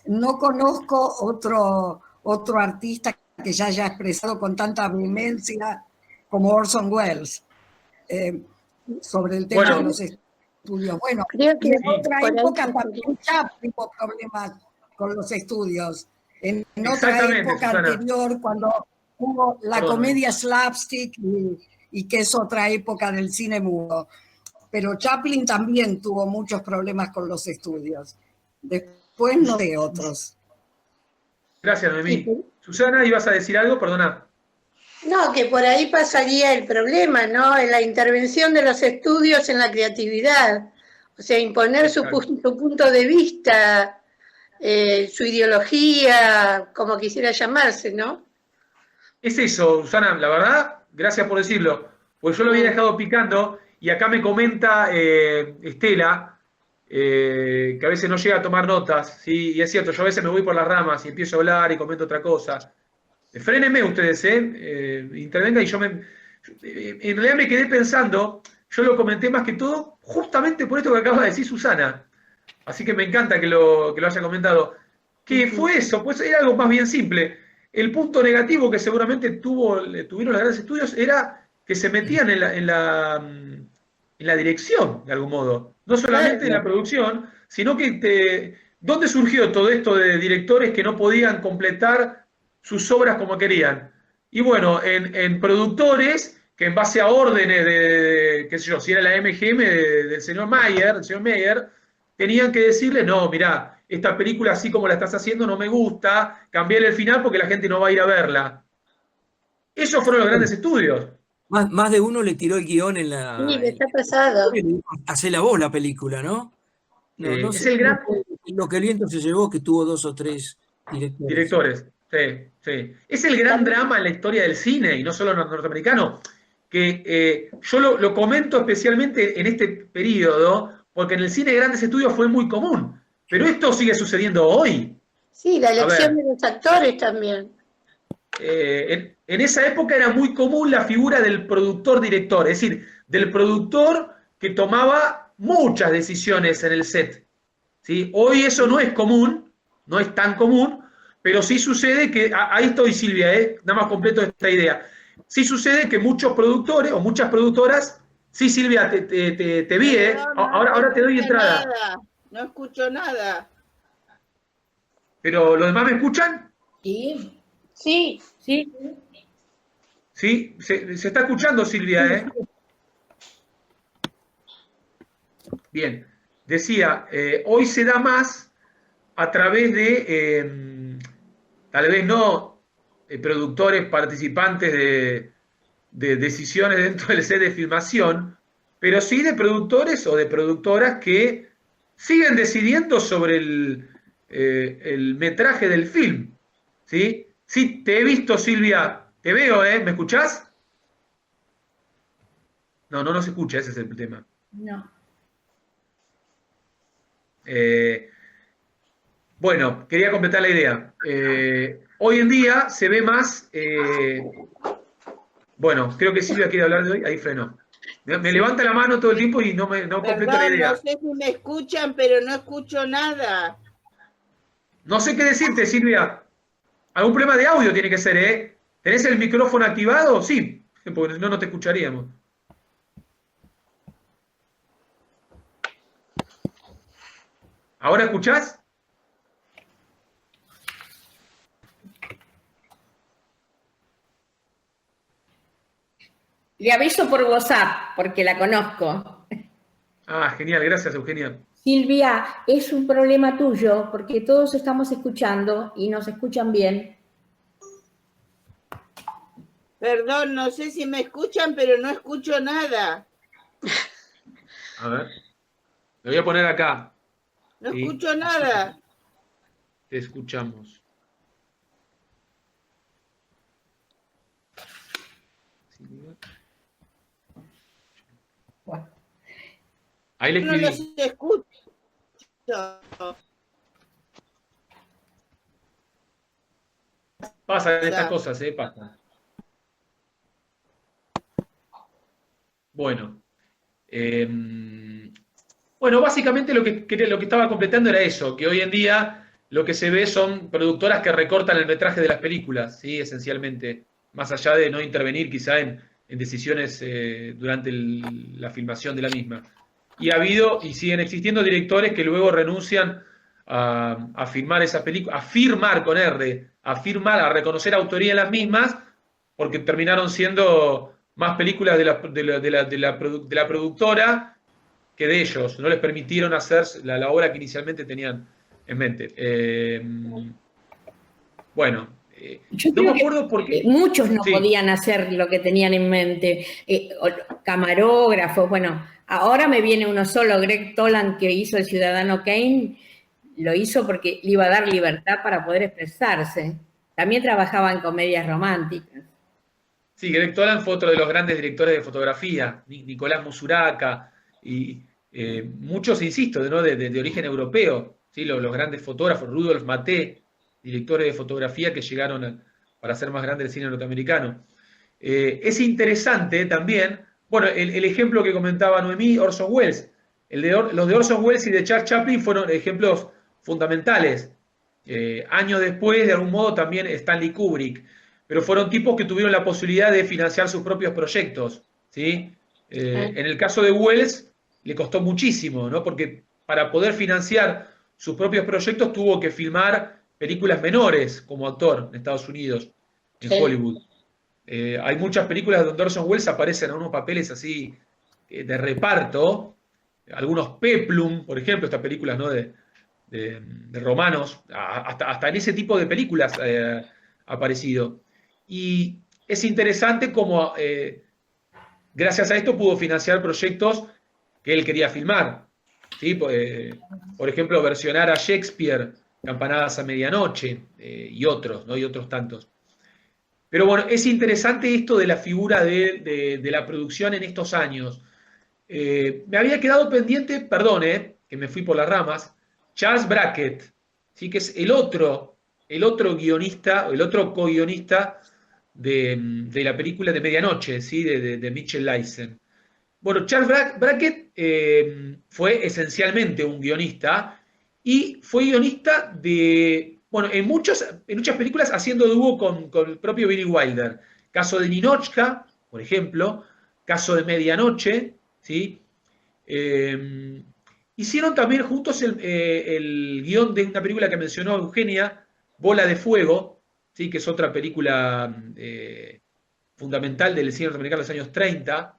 No conozco otro artista que ya haya expresado con tanta vehemencia como Orson Welles sobre el tema de los estudios. Bueno, creo que en otra época también Chaplin tuvo problemas con los estudios. En otra época anterior, cuando hubo la comedia slapstick y que es otra época del cine mudo. Pero Chaplin también tuvo muchos problemas con los estudios. Después no sé otros. Gracias, Noemí. Susana, ¿ibas a decir algo? Perdona. No, que por ahí pasaría el problema, ¿no? En la intervención de los estudios en la creatividad. O sea, imponer su punto de vista, su ideología, como quisiera llamarse, ¿no? Es eso, Susana, la verdad, gracias por decirlo, pues yo lo había dejado picando y acá me comenta Estela, que a veces no llega a tomar notas, ¿sí? Y es cierto, yo a veces me voy por las ramas y empiezo a hablar y comento otra cosa. Frénenme ustedes, intervenga y en realidad me quedé pensando, yo lo comenté más que todo justamente por esto que acaba de decir Susana, así que me encanta que lo haya comentado. ¿Qué fue eso? Pues era algo más bien simple. El punto negativo que seguramente tuvieron los grandes estudios era que se metían en la dirección, de algún modo. No solamente en la producción, sino que ¿dónde surgió todo esto de directores que no podían completar sus obras como querían? Y bueno, en productores que en base a órdenes de qué sé yo, si era la MGM del señor Mayer, tenían que decirle, no, mirá, esta película así como la estás haciendo no me gusta, cambiarle el final porque la gente no va a ir a verla. Esos fueron los grandes estudios. Más de uno le tiró el guión en la... Sí, me está pasado. Hacela vos la película, ¿no? No es sé el gran... Lo que el viento se llevó, que tuvo 2 o 3 directores. Sí. Es el gran drama en la historia del cine, y no solo norteamericano. que yo lo comento especialmente en este periodo, porque en el cine de grandes estudios fue muy común, pero esto sigue sucediendo hoy. Sí, la elección de los actores también. En esa época era muy común la figura del productor-director, es decir, del productor que tomaba muchas decisiones en el set. ¿Sí? Hoy eso no es común, no es tan común, pero sí sucede que, ahí estoy Silvia, nada más completo esta idea, sí sucede que muchos productores o muchas productoras, sí Silvia, te vi, ahora te doy entrada. Nada, no escucho nada. ¿Pero los demás me escuchan? Sí. Sí. Sí. Sí, se está escuchando Silvia, Bien, decía, hoy se da más a través de, tal vez no productores participantes de decisiones dentro del set de filmación, pero sí de productores o de productoras que siguen decidiendo sobre el metraje del film. ¿Sí? Sí, te he visto, Silvia, te veo, ¿me escuchás? No se escucha, ese es el tema. No. Bueno, quería completar la idea. Hoy en día se ve más... bueno, creo que Silvia quiere hablar de hoy, ahí frenó. Me levanta la mano todo el tiempo y no completo la idea. No sé si me escuchan, pero no escucho nada. No sé qué decirte, Silvia. Algún problema de audio tiene que ser, ¿Tenés el micrófono activado? Sí, porque si no, no te escucharíamos. ¿Ahora escuchás? Le aviso por WhatsApp, porque la conozco. Ah, genial, gracias, Eugenia. Silvia, es un problema tuyo, porque todos estamos escuchando y nos escuchan bien. Perdón, no sé si me escuchan, pero no escucho nada. A ver. Lo voy a poner acá. No escucho nada. Te escuchamos. Bueno. Ahí le escribí. No los escucho. Pasan estas cosas, pasa. Bueno. Bueno, básicamente lo que estaba completando era eso, que hoy en día lo que se ve son productoras que recortan el metraje de las películas, ¿sí? Esencialmente, más allá de no intervenir quizá en decisiones durante la filmación de la misma. Y ha habido y siguen existiendo directores que luego renuncian a filmar esa película, a firmar con R, a reconocer autoría en las mismas, porque terminaron siendo más películas de la productora que de ellos. No les permitieron hacer la obra que inicialmente tenían en mente. Bueno, no me acuerdo porque... Muchos no podían hacer lo que tenían en mente. Camarógrafos, bueno, ahora me viene uno solo, Greg Toland, que hizo El Ciudadano Kane, lo hizo porque le iba a dar libertad para poder expresarse. También trabajaba en comedias románticas. Sí, Greg Toland fue otro de los grandes directores de fotografía, Nicolás Musuraca, y muchos, insisto, ¿no? de origen europeo, ¿sí? Los grandes fotógrafos, Rudolf Maté, directores de fotografía que llegaron para hacer más grande el cine norteamericano. Es interesante también, bueno, el ejemplo que comentaba Noemí, Orson Welles. Los de Orson Welles y de Charles Chaplin fueron ejemplos fundamentales. Años después, de algún modo, también Stanley Kubrick. Pero fueron tipos que tuvieron la posibilidad de financiar sus propios proyectos, ¿sí? En el caso de Welles le costó muchísimo, ¿no? Porque para poder financiar sus propios proyectos tuvo que filmar películas menores como actor en Estados Unidos, en Hollywood. Hay muchas películas donde Orson Welles aparece en unos papeles así de reparto, algunos Peplum, por ejemplo, estas películas, ¿no? de romanos, hasta en ese tipo de películas ha aparecido. Y es interesante cómo, gracias a esto, pudo financiar proyectos que él quería filmar. ¿Sí? Por ejemplo, versionar a Shakespeare, Campanadas a Medianoche, y otros, ¿no? Y otros tantos. Pero bueno, es interesante esto de la figura de la producción en estos años. Me había quedado pendiente, perdón, que me fui por las ramas, Charles Brackett, ¿sí? Que es el otro guionista, el otro co-guionista de la película de Medianoche, ¿sí? de Mitchell Leisen. Bueno, Charles Brackett fue esencialmente un guionista y fue guionista de, bueno, en muchas películas haciendo dúo con el propio Billy Wilder. Caso de Ninotchka, por ejemplo, caso de Medianoche, ¿sí? Hicieron también juntos el guión de una película que mencionó Eugenia, Bola de Fuego, ¿sí? Que es otra película fundamental del cine norteamericano de los años 30.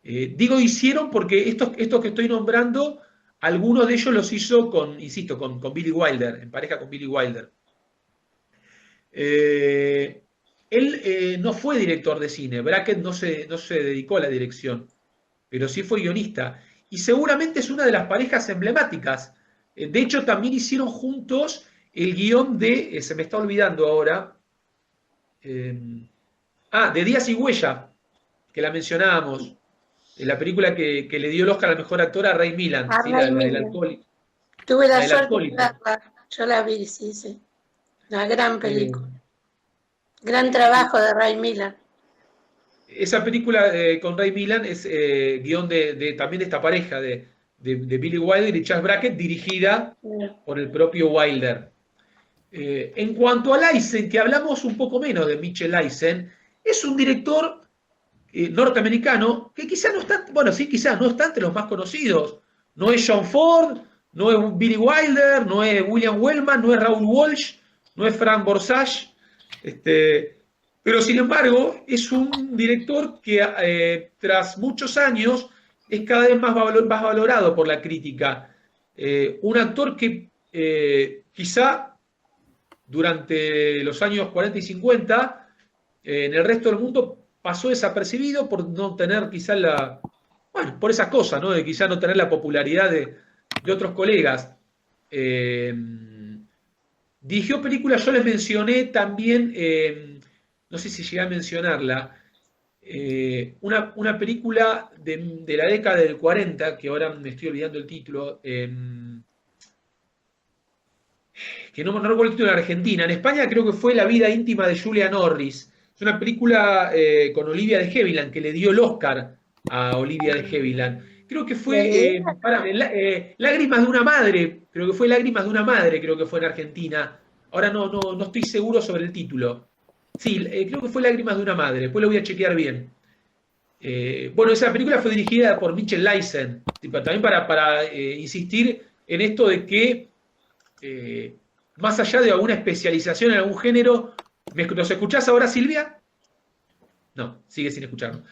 Digo hicieron porque estos que estoy nombrando, algunos de ellos los hizo con Billy Wilder, en pareja con Billy Wilder. Él no fue director de cine, Brackett no se dedicó a la dirección, pero sí fue guionista. Y seguramente es una de las parejas emblemáticas. De hecho, también hicieron juntos el guión de, se me está olvidando ahora, de Díaz y Huella, que la mencionábamos. La película que le dio el Oscar al mejor actor a Ray Milland, ¿sí? La del alcohólico. Tuve la suerte de verla, yo la vi, sí. Una gran película. Gran trabajo de Ray Milland. Esa película con Ray Milland es guión también de esta pareja de Billy Wilder y Charles Brackett, dirigida por el propio Wilder. En cuanto a Leisen, que hablamos un poco menos de Mitchell Leisen, es un director norteamericano que quizás no está, bueno, sí, quizás no está entre los más conocidos. No es John Ford, no es Billy Wilder, no es William Wellman, no es Raoul Walsh, no es Frank Borzage, pero sin embargo es un director que tras muchos años es cada vez más valorado por la crítica. Un actor que quizá durante los años 40 y 50 en el resto del mundo pasó desapercibido por no tener quizá por esas cosas, ¿no? De quizá no tener la popularidad de otros colegas. Dirigió películas, yo les mencioné también, no sé si llegué a mencionarla, una película de la década del 40, que ahora me estoy olvidando el título, que no recuerdo el título en Argentina. En España creo que fue La vida íntima de Julia Norris. Es una película con Olivia de Havilland, que le dio el Oscar a Olivia de Havilland. Creo que fue Lágrimas de una madre, creo que fue Lágrimas de una madre, creo que fue en Argentina. Ahora no estoy seguro sobre el título. Sí, creo que fue Lágrimas de una madre, después lo voy a chequear bien. Bueno, esa película fue dirigida por Mitchell Leisen, también para insistir en esto de que más allá de alguna especialización en algún género, ¿nos escuchás ahora, Silvia? No, sigue sin escucharnos.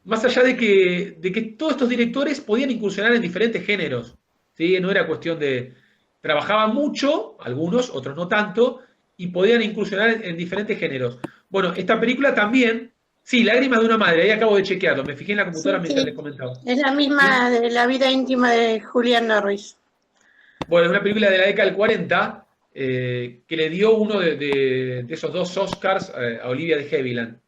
Más allá de que todos estos directores podían incursionar en diferentes géneros, ¿sí? No era cuestión de... Trabajaban mucho, algunos, otros no tanto, y podían incursionar en diferentes géneros. Bueno, esta película también, sí, Lágrimas de una madre, ahí acabo de chequearlo, me fijé en la computadora mientras les comentaba. Es la misma de La vida íntima de Julian Norris. Bueno, es una película de la década del 40, que le dio uno de esos dos Oscars a Olivia de Havilland.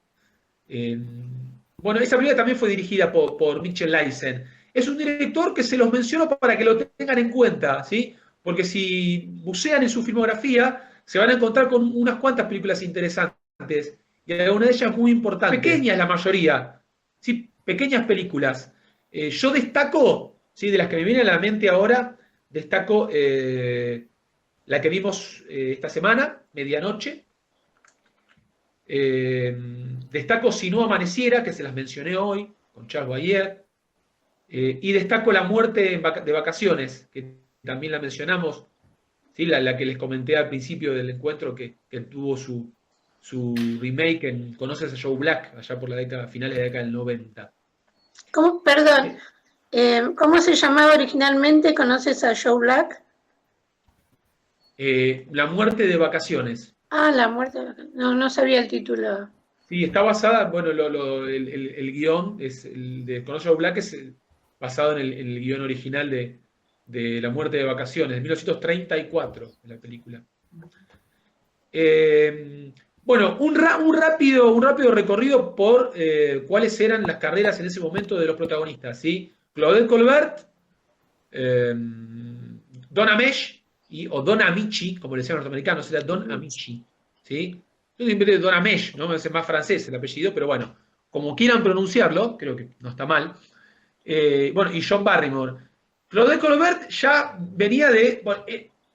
Bueno, esa película también fue dirigida por Mitchell Leisen. Es un director que se los menciono para que lo tengan en cuenta, ¿sí? Porque si bucean en su filmografía, se van a encontrar con unas cuantas películas interesantes, y algunas de ellas muy importantes. Pequeñas la mayoría, ¿sí? Pequeñas películas. Yo destaco, ¿sí? De las que me vienen a la mente ahora, destaco la que vimos esta semana, Medianoche. Destaco Si no amaneciera, que se las mencioné hoy, con Charles Boyer. Y destaco La muerte de vacaciones, que también la mencionamos, ¿sí? La que les comenté al principio del encuentro, que tuvo su remake Conoces a Joe Black, allá por finales de la década del 90. ¿Cómo? Perdón. ¿Cómo se llamaba originalmente? ¿Conoces a Joe Black? La muerte de vacaciones. La muerte de vacaciones. No sabía el título. Sí, está basada, bueno, el guión, el de Conoces a Joe Black es basado en el guión original de La muerte de vacaciones, de 1934, la película. Bueno, un rápido recorrido por cuáles eran las carreras en ese momento de los protagonistas, ¿sí? Claudette Colbert, Don Ameche, o Don Amici, como le decían los norteamericanos, era Don Amici, ¿sí? Yo siempre Don Ameche, ¿no? Me hace más francés el apellido, pero bueno, como quieran pronunciarlo, creo que no está mal. Bueno, y John Barrymore. Claudette Colbert ya venía de... Bueno,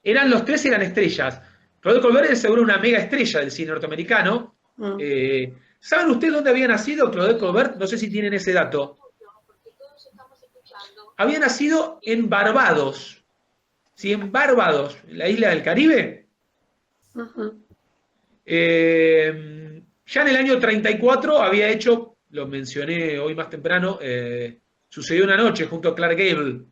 eran los tres, eran estrellas. Claudette Colbert es seguro una mega estrella del cine norteamericano. ¿Saben ustedes dónde había nacido Claudette Colbert? No sé si tienen ese dato. Había nacido en Barbados. ¿Sí? En Barbados, en la isla del Caribe. Ya en el año 34 había hecho, lo mencioné hoy más temprano, Sucedió una noche junto a Clark Gable,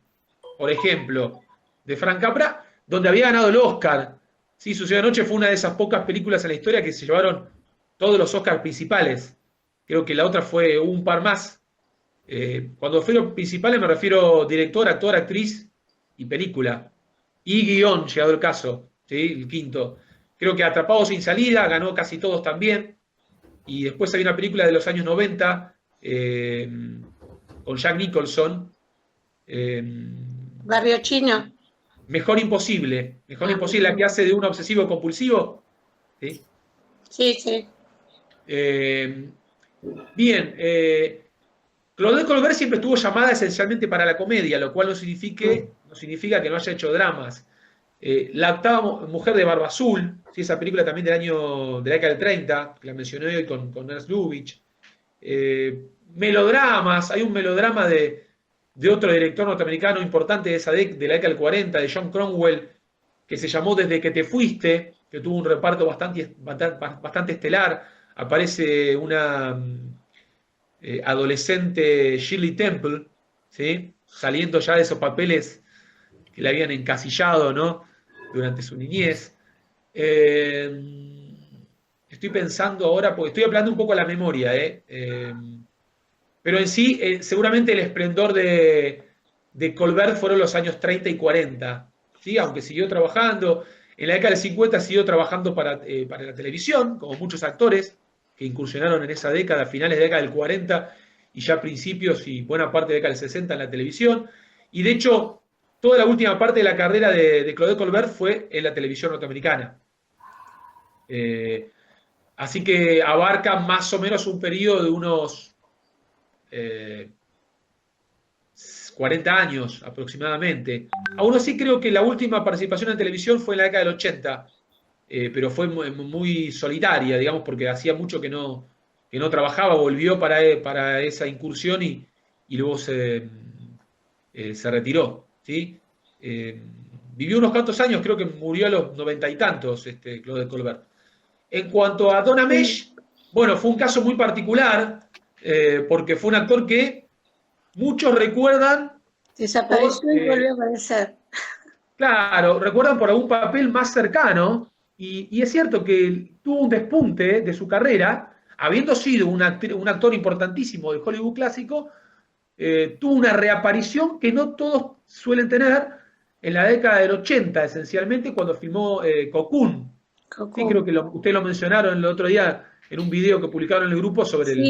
por ejemplo, de Frank Capra, donde había ganado el Oscar. Sí, Sucedió una noche fue una de esas pocas películas en la historia que se llevaron todos los Oscars principales. Creo que la otra fue un par más. Cuando fui los principales me refiero director, actor, actriz y película. Y guión, llegado el caso, ¿sí? El quinto. Creo que Atrapados sin salida, ganó casi todos también. Y después hay una película de los años 90 con Jack Nicholson. Barrio Chino. Mejor Imposible. Mejor Imposible, la que hace de un obsesivo compulsivo. ¿Sí? Sí, sí. Bien. Claudette Colbert siempre estuvo llamada esencialmente para la comedia, lo cual no significa que no haya hecho dramas. La octava mujer de Barba Azul, ¿sí? Esa película también de la década del 30, que la mencioné hoy con Ernst Lubitsch. Melodramas, hay un melodrama de otro director norteamericano importante de la década del 40, de John Cromwell, que se llamó Desde que te fuiste, que tuvo un reparto bastante estelar. Aparece una adolescente Shirley Temple, ¿sí? Saliendo ya de esos papeles que le habían encasillado, ¿no? Durante su niñez. Estoy pensando ahora, porque estoy hablando un poco a la memoria, pero en sí, seguramente el esplendor de Colbert fueron los años 30 y 40, ¿sí? Aunque siguió trabajando. En la década del 50 siguió trabajando para la televisión, como muchos actores que incursionaron en esa década, finales de la década del 40 y ya principios y buena parte de la década del 60 en la televisión. Y de hecho, toda la última parte de la carrera de Claudette Colbert fue en la televisión norteamericana. Así que abarca más o menos un periodo de unos 40 años aproximadamente. Aún así creo que la última participación en televisión fue en la década del 80, pero fue muy solitaria, digamos, porque hacía mucho que no trabajaba, volvió para esa incursión y luego se retiró, ¿sí? Vivió unos cuantos años, creo que murió a los 90 y tantos, Claudette Colbert. En cuanto a Don Ameche, bueno, fue un caso muy particular, porque fue un actor que muchos recuerdan... Desapareció y volvió a aparecer. Claro, recuerdan por algún papel más cercano, y es cierto que tuvo un despunte de su carrera, habiendo sido un actor importantísimo del Hollywood clásico, tuvo una reaparición que no todos suelen tener en la década del 80, esencialmente, cuando filmó Cocoon. Sí, creo que ustedes lo mencionaron el otro día en un video que publicaron en el grupo sobre yo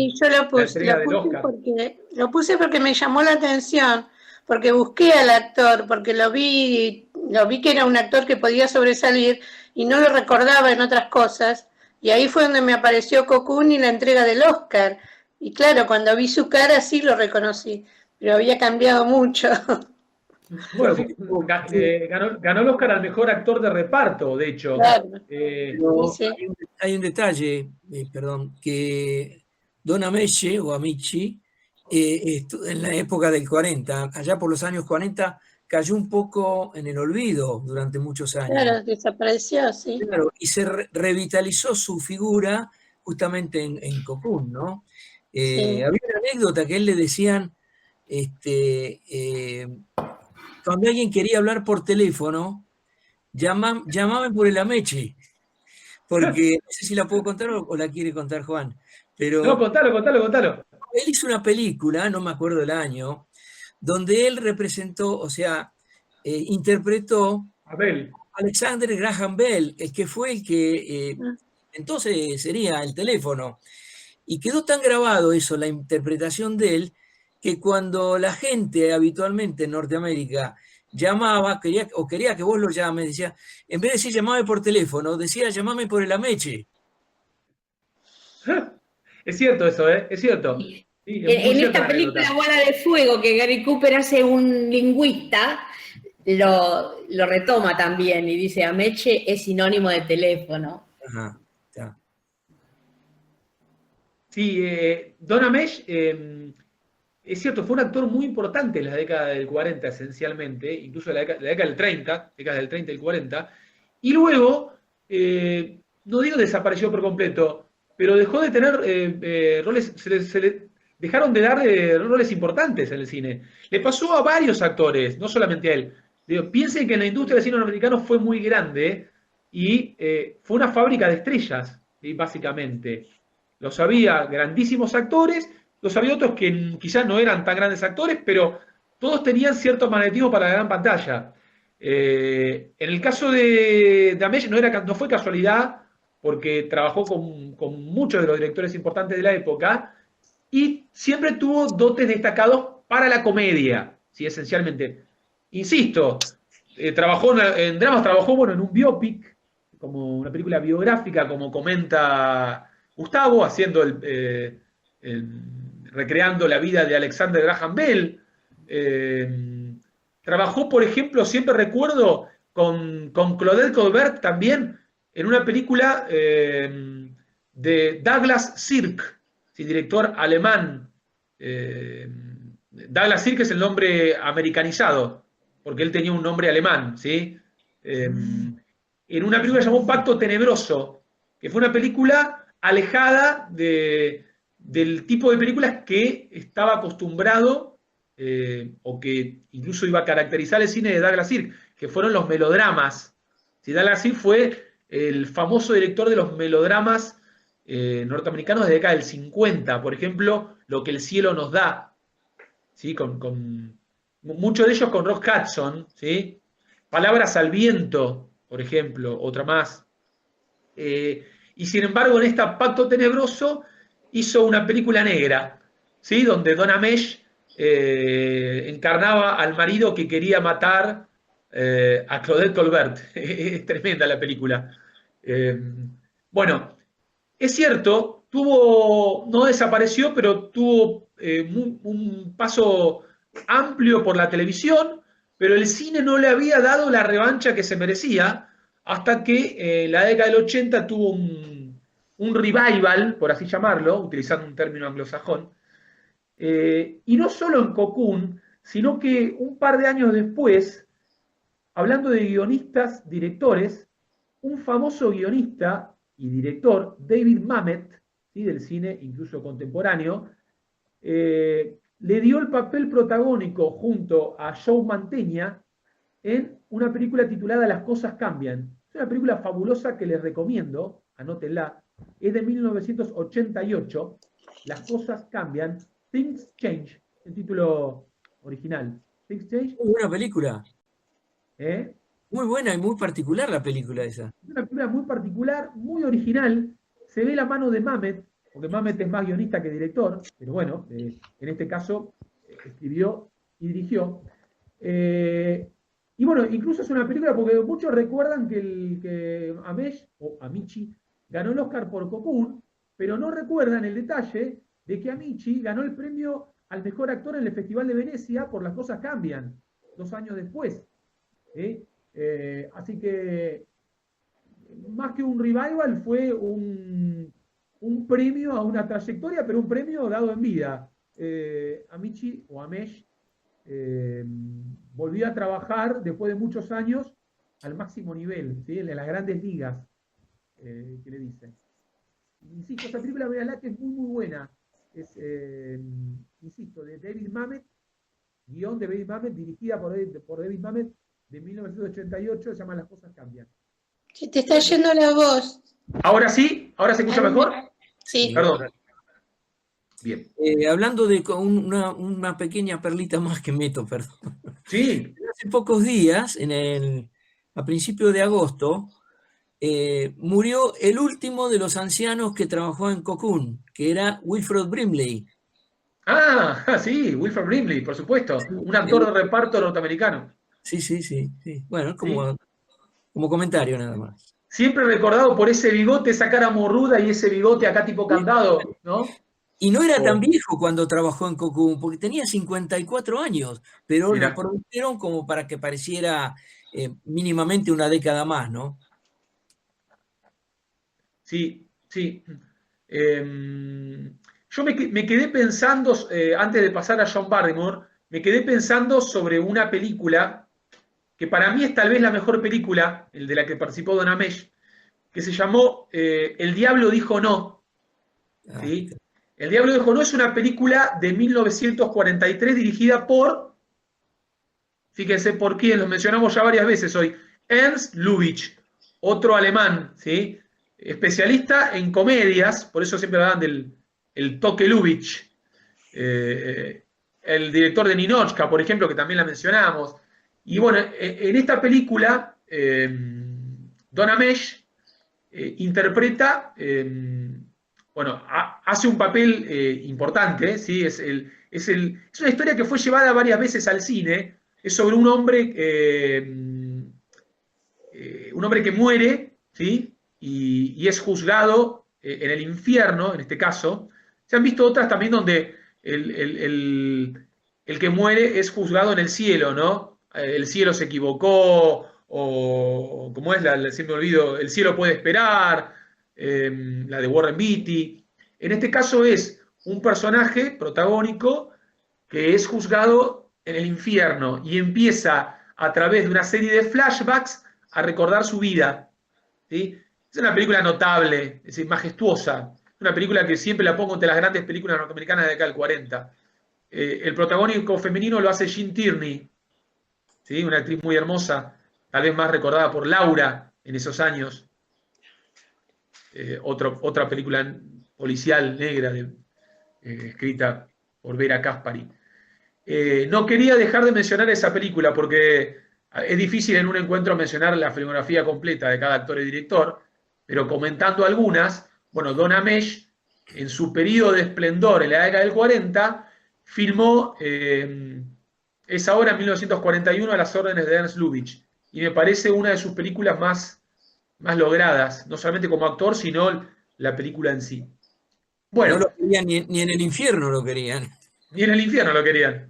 lo puse porque me llamó la atención, porque busqué al actor, porque lo vi que era un actor que podía sobresalir y no lo recordaba en otras cosas, y ahí fue donde me apareció Cocoon y la entrega del Oscar, y claro, cuando vi su cara sí lo reconocí, pero había cambiado mucho. Bueno, ganó el Oscar al mejor actor de reparto, de hecho. Claro. Hay un detalle, perdón, que Don Ameche o Amici, en la época del 40, allá por los años 40, cayó un poco en el olvido durante muchos años. Claro, desapareció, sí. Claro, y se revitalizó su figura justamente en Cocoon, ¿no? Sí. Había una anécdota que él le decían, cuando alguien quería hablar por teléfono, llamaban por el Ameche, porque no sé si la puedo contar o la quiere contar Juan. Pero no, contalo. Él hizo una película, no me acuerdo el año, donde él representó, o sea, interpretó a Alexander Graham Bell, el que fue el que Entonces sería el teléfono. Y quedó tan grabado eso, la interpretación de él, que cuando la gente habitualmente en Norteamérica llamaba, quería que vos lo llames, decía, en vez de decir llamame por teléfono, decía llamame por el Ameche. Es cierto eso, ¿eh? Es cierto. Sí, en esta película Bola de Fuego, que Gary Cooper hace un lingüista, lo retoma también y dice, Ameche es sinónimo de teléfono. Ajá, ya. Sí, Don Ameche, es cierto, fue un actor muy importante en la década del 40 esencialmente, incluso en la década del 30, década del 30 y el 40, y luego, no digo desapareció por completo, pero dejó de tener roles, se le dejaron de dar roles importantes en el cine. Le pasó a varios actores, no solamente a él. Digo, piensen que en la industria del cine norteamericano fue muy grande y fue una fábrica de estrellas, ¿sí? Básicamente. Los había grandísimos actores, los había otros que quizás no eran tan grandes actores, pero todos tenían cierto magnetismo para la gran pantalla. En el caso de Ameche no fue casualidad, porque trabajó con muchos de los directores importantes de la época y siempre tuvo dotes destacados para la comedia, ¿sí? Esencialmente. Insisto, trabajó en dramas, trabajó en un biopic, como una película biográfica, como comenta Gustavo, haciendo recreando la vida de Alexander Graham Bell. Trabajó, por ejemplo, siempre recuerdo, con Claudette Colbert también, en una película de Douglas Sirk, ¿sí? Director alemán. Douglas Sirk es el nombre americanizado, porque él tenía un nombre alemán, ¿sí? En una película llamada Pacto Tenebroso, que fue una película alejada del tipo de películas que estaba acostumbrado, o que incluso iba a caracterizar el cine de Douglas Sirk, que fueron los melodramas. ¿Sí? Douglas Sirk fue el famoso director de los melodramas norteamericanos de la década del 50, por ejemplo, Lo que el cielo nos da, ¿sí? Con muchos de ellos con Rock Hudson, ¿sí? Palabras al viento, por ejemplo, otra más. Y sin embargo, en este Pacto Tenebroso hizo una película negra, ¿sí? Donde Don Ameche encarnaba al marido que quería matar a Claudette Colbert. Es tremenda la película. Bueno, es cierto, no desapareció, pero tuvo un paso amplio por la televisión, pero el cine no le había dado la revancha que se merecía, hasta que la década del 80 tuvo un revival, por así llamarlo, utilizando un término anglosajón, y no solo en Cocoon, sino que un par de años después, hablando de guionistas, directores, un famoso guionista y director, David Mamet, ¿sí? Del cine incluso contemporáneo, le dio el papel protagónico junto a Joe Mantegna en una película titulada Las cosas cambian. Es una película fabulosa que les recomiendo, anótenla, es de 1988, Las cosas cambian, Things Change, el título original. Things Change. Muy buena película. Muy buena y muy particular la película esa. Es una película muy particular, muy original, se ve la mano de Mamet, porque Mamet es más guionista que director, pero bueno, en este caso escribió y dirigió. Y bueno, incluso es una película porque muchos recuerdan que Ameche, o Amici, ganó el Oscar por Cocoon, pero no recuerdan el detalle de que Amici ganó el premio al mejor actor en el Festival de Venecia por Las cosas cambian, 2 años después. Así que, más que un revival, fue un premio a una trayectoria, pero un premio dado en vida. Amici, o Ameche, volvió a trabajar después de muchos años al máximo nivel, ¿sí? En las grandes ligas, que le dicen. Insisto, esa película, véanla, que es muy, muy buena. Es, insisto, de David Mamet, guión de David Mamet, dirigida por David Mamet, de 1988, se llama Las cosas cambian. Se te está yendo la voz. ¿Ahora sí? ¿Ahora se escucha mejor? Sí. Perdón. Bien. Hablando de una pequeña perlita más que meto, perdón. Sí. Hace pocos días, a principios de agosto, murió el último de los ancianos que trabajó en Cocoon, que era Wilford Brimley. Ah, sí, Wilford Brimley, por supuesto. Un actor de reparto norteamericano. Sí. Bueno, como comentario nada más. Siempre recordado por ese bigote, esa cara morruda y ese bigote acá tipo candado, ¿no? Y no era tan viejo cuando trabajó en Cocoon, porque tenía 54 años, pero lo produjeron como para que pareciera mínimamente una década más, ¿no? Sí. Yo me quedé pensando, antes de pasar a John Barrymore, me quedé pensando sobre una película que para mí es tal vez la mejor película, el de la que participó Donna Mesh, que se llamó El Diablo Dijo No. ¿Sí? El Diablo Dijo No es una película de 1943 dirigida por, fíjense por quién, lo mencionamos ya varias veces hoy, Ernst Lubitsch, otro alemán, ¿sí? Especialista en comedias, por eso siempre hablan del el toque Lubitsch, el director de Ninotchka, por ejemplo, que también la mencionamos. Y bueno, en esta película, Donna Mesh interpreta, hace un papel importante, ¿sí? Es una historia que fue llevada varias veces al cine, es sobre un hombre que muere, ¿sí? Y es juzgado en el infierno, en este caso. Se han visto otras también donde el que muere es juzgado en el cielo, ¿no? El cielo se equivocó, o ¿cómo es? Siempre me olvido, El cielo puede esperar, la de Warren Beatty. En este caso es un personaje protagónico que es juzgado en el infierno y empieza a través de una serie de flashbacks a recordar su vida, ¿sí? Es una película notable, es decir, majestuosa. Una película que siempre la pongo entre las grandes películas norteamericanas de acá del 40. El protagónico femenino lo hace Jean Tierney, ¿sí? Una actriz muy hermosa, tal vez más recordada por Laura en esos años. Otra película policial negra escrita por Vera Caspary. No quería dejar de mencionar esa película porque es difícil en un encuentro mencionar la filmografía completa de cada actor y director, pero comentando algunas, bueno, Donna Mesh, en su periodo de esplendor en la década del 40, filmó esa obra en 1941 a las órdenes de Ernst Lubitsch, y me parece una de sus películas más logradas, no solamente como actor, sino la película en sí. Bueno, no lo querían ni en el infierno lo querían. Ni en el infierno lo querían.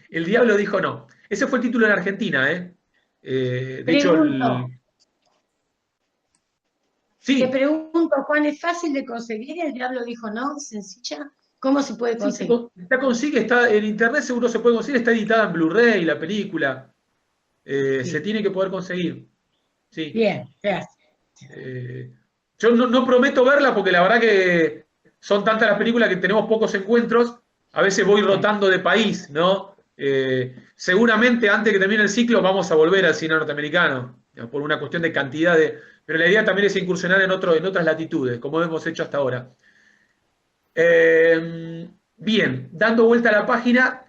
El Diablo Dijo No. Ese fue el título en Argentina, ¿eh? De hecho, sí. Te pregunto, Juan, ¿es fácil de conseguir? El Diablo Dijo No, sencilla. ¿Cómo se puede conseguir? Sí, está en internet, seguro se puede conseguir, está editada en Blu-ray la película. Sí. Se tiene que poder conseguir. Sí. Bien, gracias. Yo no prometo verla porque la verdad que son tantas las películas que tenemos pocos encuentros. A veces voy rotando de país, ¿no? Seguramente antes que termine el ciclo vamos a volver al cine norteamericano, por una cuestión de cantidad de... Pero la idea también es incursionar en otras latitudes, como hemos hecho hasta ahora. Bien, dando vuelta a la página,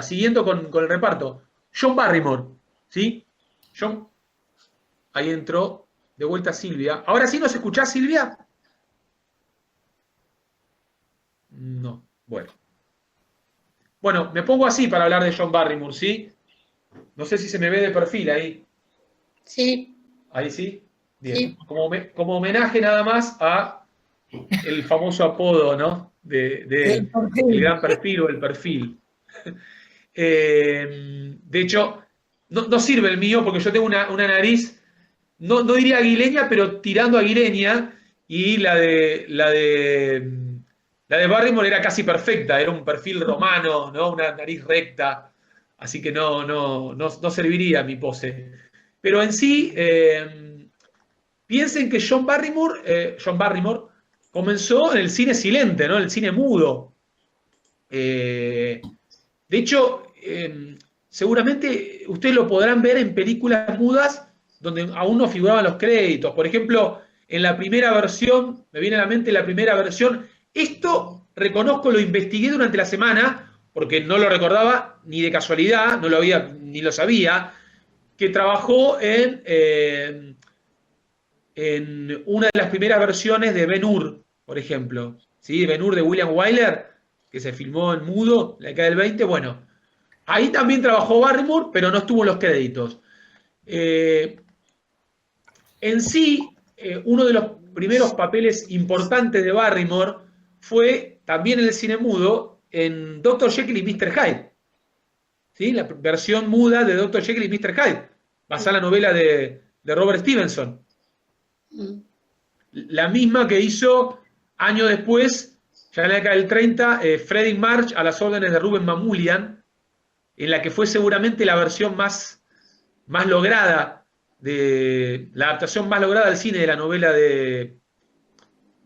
siguiendo con el reparto. John Barrymore, ¿sí? Ahí entró de vuelta Silvia. ¿Ahora sí nos escuchás, Silvia? No, bueno. Bueno, me pongo así para hablar de John Barrymore, ¿sí? No sé si se me ve de perfil ahí. Sí. ¿Ahí sí? Bien. Sí. Como homenaje nada más a el famoso apodo, ¿no? El gran perfil o el perfil. De hecho, no sirve el mío porque yo tengo una nariz, no diría aguileña, pero tirando aguileña, y la de Barrymore era casi perfecta, era un perfil romano, ¿no? Una nariz recta, así que no serviría mi pose. Pero en sí, piensen que John Barrymore comenzó en el cine silente, ¿no? En el cine mudo. De hecho, seguramente ustedes lo podrán ver en películas mudas donde aún no figuraban los créditos. Por ejemplo, en la primera versión, me viene a la mente la primera versión. Esto, reconozco, lo investigué durante la semana, porque no lo recordaba ni de casualidad, ni lo sabía, que trabajó en una de las primeras versiones de Ben-Hur, por ejemplo. ¿Sí? Ben-Hur de William Wyler, que se filmó en mudo en la década del 20. Bueno, ahí también trabajó Barrymore, pero no estuvo en los créditos. En sí, uno de los primeros papeles importantes de Barrymore fue también en el cine mudo en Dr. Jekyll y Mr. Hyde. ¿Sí? La versión muda de Dr. Jekyll y Mr. Hyde, basada en la novela de Robert Stevenson. La misma que hizo años después, ya en la década del 30, Freddie March a las órdenes de Ruben Mamoulian, en la que fue seguramente la versión más lograda, la adaptación más lograda al cine de la novela de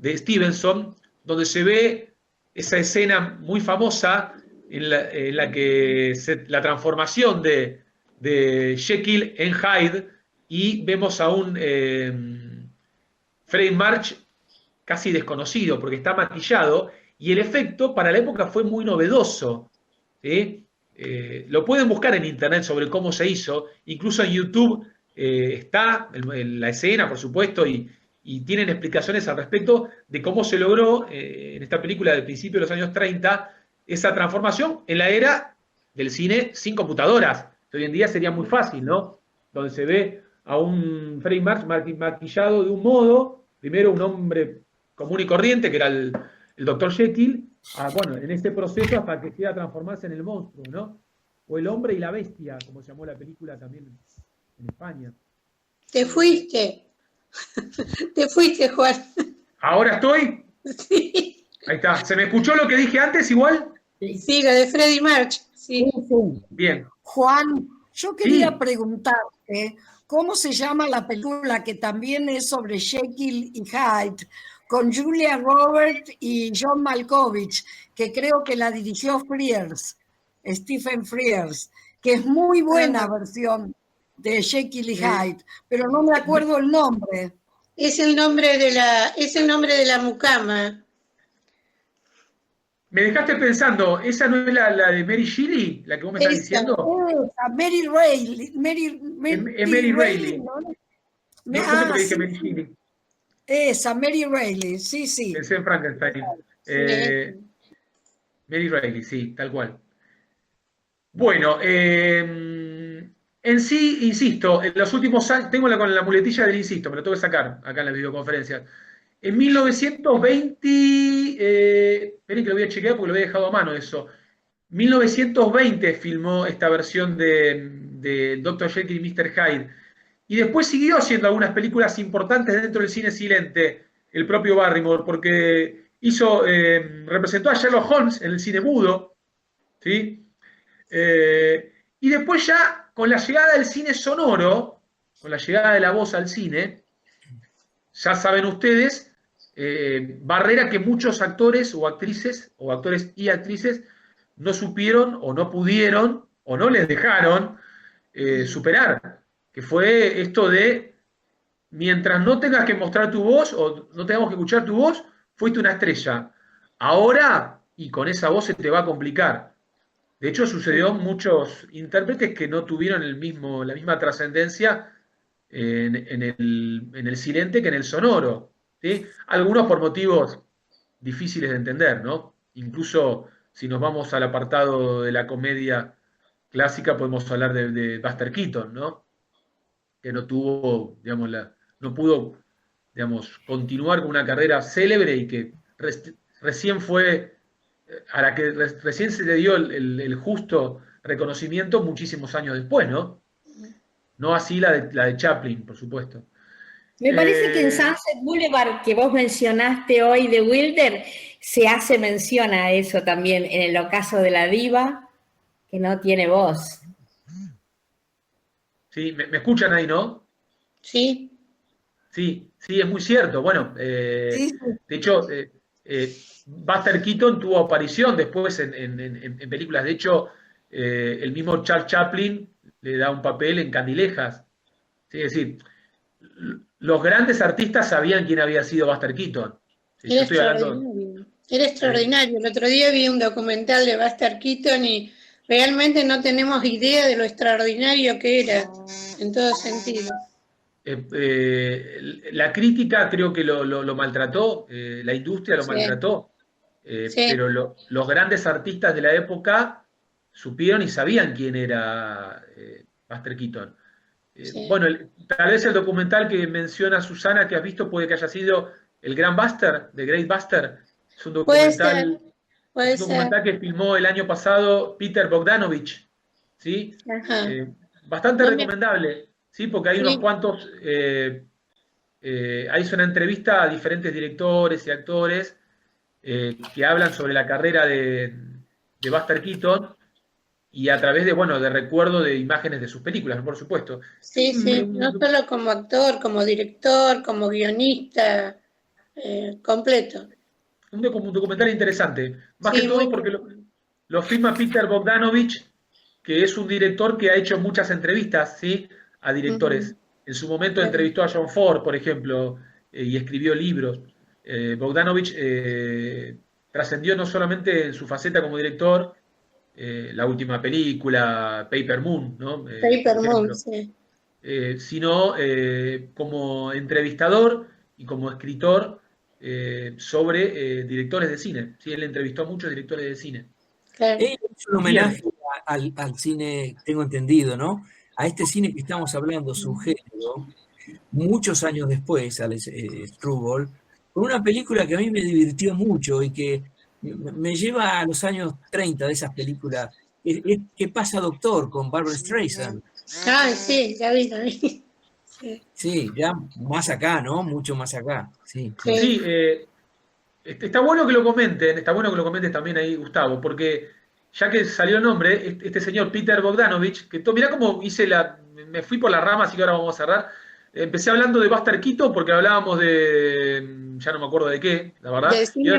Stevenson, donde se ve esa escena muy famosa en la que la transformación de Jekyll en Hyde, y vemos a un Freddie March casi desconocido porque está maquillado, y el efecto para la época fue muy novedoso. ¿Sí? Lo pueden buscar en internet sobre cómo se hizo, incluso en YouTube está la escena, por supuesto, y tienen explicaciones al respecto de cómo se logró en esta película del principio de los años 30 esa transformación en la era del cine sin computadoras. Hoy en día sería muy fácil, ¿no? Donde se ve a un Freddie March maquillado de un modo, primero un hombre común y corriente, que era el Dr. Jekyll, bueno, en este proceso hasta que quiera transformarse en el monstruo, ¿no? O el hombre y la bestia, como se llamó la película también en España. Te fuiste. Te fuiste, Juan. ¿Ahora estoy? Sí. Ahí está. ¿Se me escuchó lo que dije antes igual? Sí, la de Freddie March. Sí. Bien. Juan, yo quería preguntarte, ¿cómo se llama la película que también es sobre Jekyll y Hyde, con Julia Roberts y John Malkovich, que creo que la dirigió Stephen Frears, que es muy buena versión de Jekyll y Hyde, pero no me acuerdo el nombre. Es el nombre de la mucama. Me dejaste pensando, ¿esa no es la de Mary Shelley, la que vos me estás diciendo? Mary Reilly. Mary Reilly. ¿No? No sé por qué dije Mary Shelley. Esa, Mary Reilly, sí. Pensé en Frankenstein. Mary Reilly, sí, tal cual. Bueno, en sí, insisto, en los últimos años, tengo con la muletilla del insisto, me lo tengo que sacar acá en las videoconferencias. En 1920, esperen que lo voy a chequear porque lo había dejado a mano eso. 1920 filmó esta versión de Dr. Jekyll y Mr. Hyde. Y después siguió haciendo algunas películas importantes dentro del cine silente, el propio Barrymore, porque representó a Sherlock Holmes en el cine mudo, ¿sí? Y después ya, con la llegada del cine sonoro, con la llegada de la voz al cine, ya saben ustedes, barrera que muchos actores o actrices, o actores y actrices, no supieron o no pudieron o no les dejaron superar, que fue esto de, mientras no tengas que mostrar tu voz o no tengamos que escuchar tu voz, fuiste una estrella. Ahora, y con esa voz se te va a complicar. De hecho, sucedió muchos intérpretes que no tuvieron la misma trascendencia en el silente que en el sonoro, ¿sí? Algunos por motivos difíciles de entender, ¿no? Incluso si nos vamos al apartado de la comedia clásica, podemos hablar de Buster Keaton, ¿no? Que no tuvo, digamos, no pudo, digamos, continuar con una carrera célebre y que recién a la que recién se le dio el justo reconocimiento muchísimos años después, ¿no? No así la de Chaplin, por supuesto. Me parece que en Sunset Boulevard, que vos mencionaste hoy de Wilder, se hace mención a eso también, en el ocaso de la diva, que no tiene voz. Sí, ¿me escuchan ahí, no? Sí. Sí, es muy cierto. Bueno, de hecho, Buster Keaton tuvo aparición después en películas. De hecho, el mismo Charles Chaplin le da un papel en Candilejas. ¿Sí? Es decir, los grandes artistas sabían quién había sido Buster Keaton. ¿Sí? Era extraordinario. El otro día vi un documental de Buster Keaton y realmente no tenemos idea de lo extraordinario que era, en todo sentido. La crítica creo que lo maltrató, la industria lo maltrató, pero los grandes artistas de la época supieron y sabían quién era Buster Keaton. Bueno, tal vez el documental que menciona Susana, que has visto, puede que haya sido El Gran Buster, The Great Buster. Es un documental, que filmó el año pasado Peter Bogdanovich, ¿sí? Bastante recomendable, ¿sí? Porque hay unos cuantos... hizo una entrevista a diferentes directores y actores que hablan sobre la carrera de Buster Keaton, y a través de, bueno, de recuerdo de imágenes de sus películas, por supuesto. Sí, no solo como actor, como director, como guionista, completo. Un documental interesante, más que todo porque lo filma Peter Bogdanovich, que es un director que ha hecho muchas entrevistas, ¿sí?, a directores. En su momento entrevistó a John Ford, por ejemplo, y escribió libros. Bogdanovich trascendió no solamente en su faceta como director, la última película, Paper Moon, ¿no? Paper Moon, sí. Sino como entrevistador y como escritor sobre directores de cine. ¿Sí? Él entrevistó a muchos directores de cine. Claro. Es un homenaje al cine, tengo entendido, ¿no? A este cine que estamos hablando, su género, muchos años después, al Screwball, con una película que a mí me divirtió mucho y que me lleva a los años 30 de esas películas. ¿Qué pasa, doctor? Con Barbra Streisand. Ah, sí, ya vi. Sí, ya más acá, ¿no? Mucho más acá. Sí, está bueno que lo comenten, también ahí, Gustavo, porque ya que salió el nombre, este señor Peter Bogdanovich, que mirá cómo me fui por la rama, así que ahora vamos a cerrar. Empecé hablando de Buster Keaton porque hablábamos ya no me acuerdo de qué, la verdad. Del cine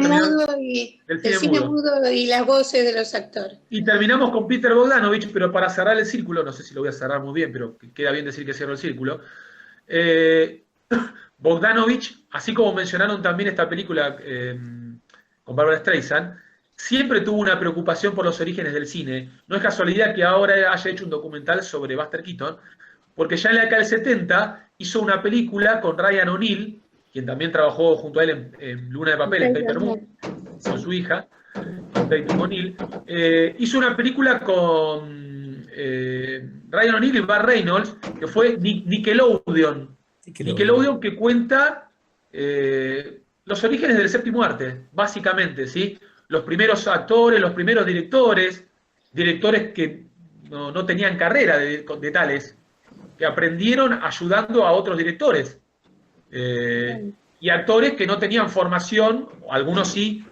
mudo y las voces de los actores. Y terminamos con Peter Bogdanovich, pero para cerrar el círculo, no sé si lo voy a cerrar muy bien, pero queda bien decir que cierro el círculo. Bogdanovich, así como mencionaron también esta película con Barbra Streisand, siempre tuvo una preocupación por los orígenes del cine. No es casualidad que ahora haya hecho un documental sobre Buster Keaton, porque ya en la década del 70 hizo una película con Ryan O'Neal, quien también trabajó junto a él en Luna de Papel, en Paper Moon, con su hija, Tate O'Neal. Hizo una película con Ryan O'Neal y Burt Reynolds, que fue Nickelodeon. Nickelodeon, que cuenta los orígenes del séptimo arte, básicamente, ¿sí? Los primeros actores, los primeros directores que no tenían carrera de tales, que aprendieron ayudando a otros directores. Y actores que no tenían formación, algunos sí,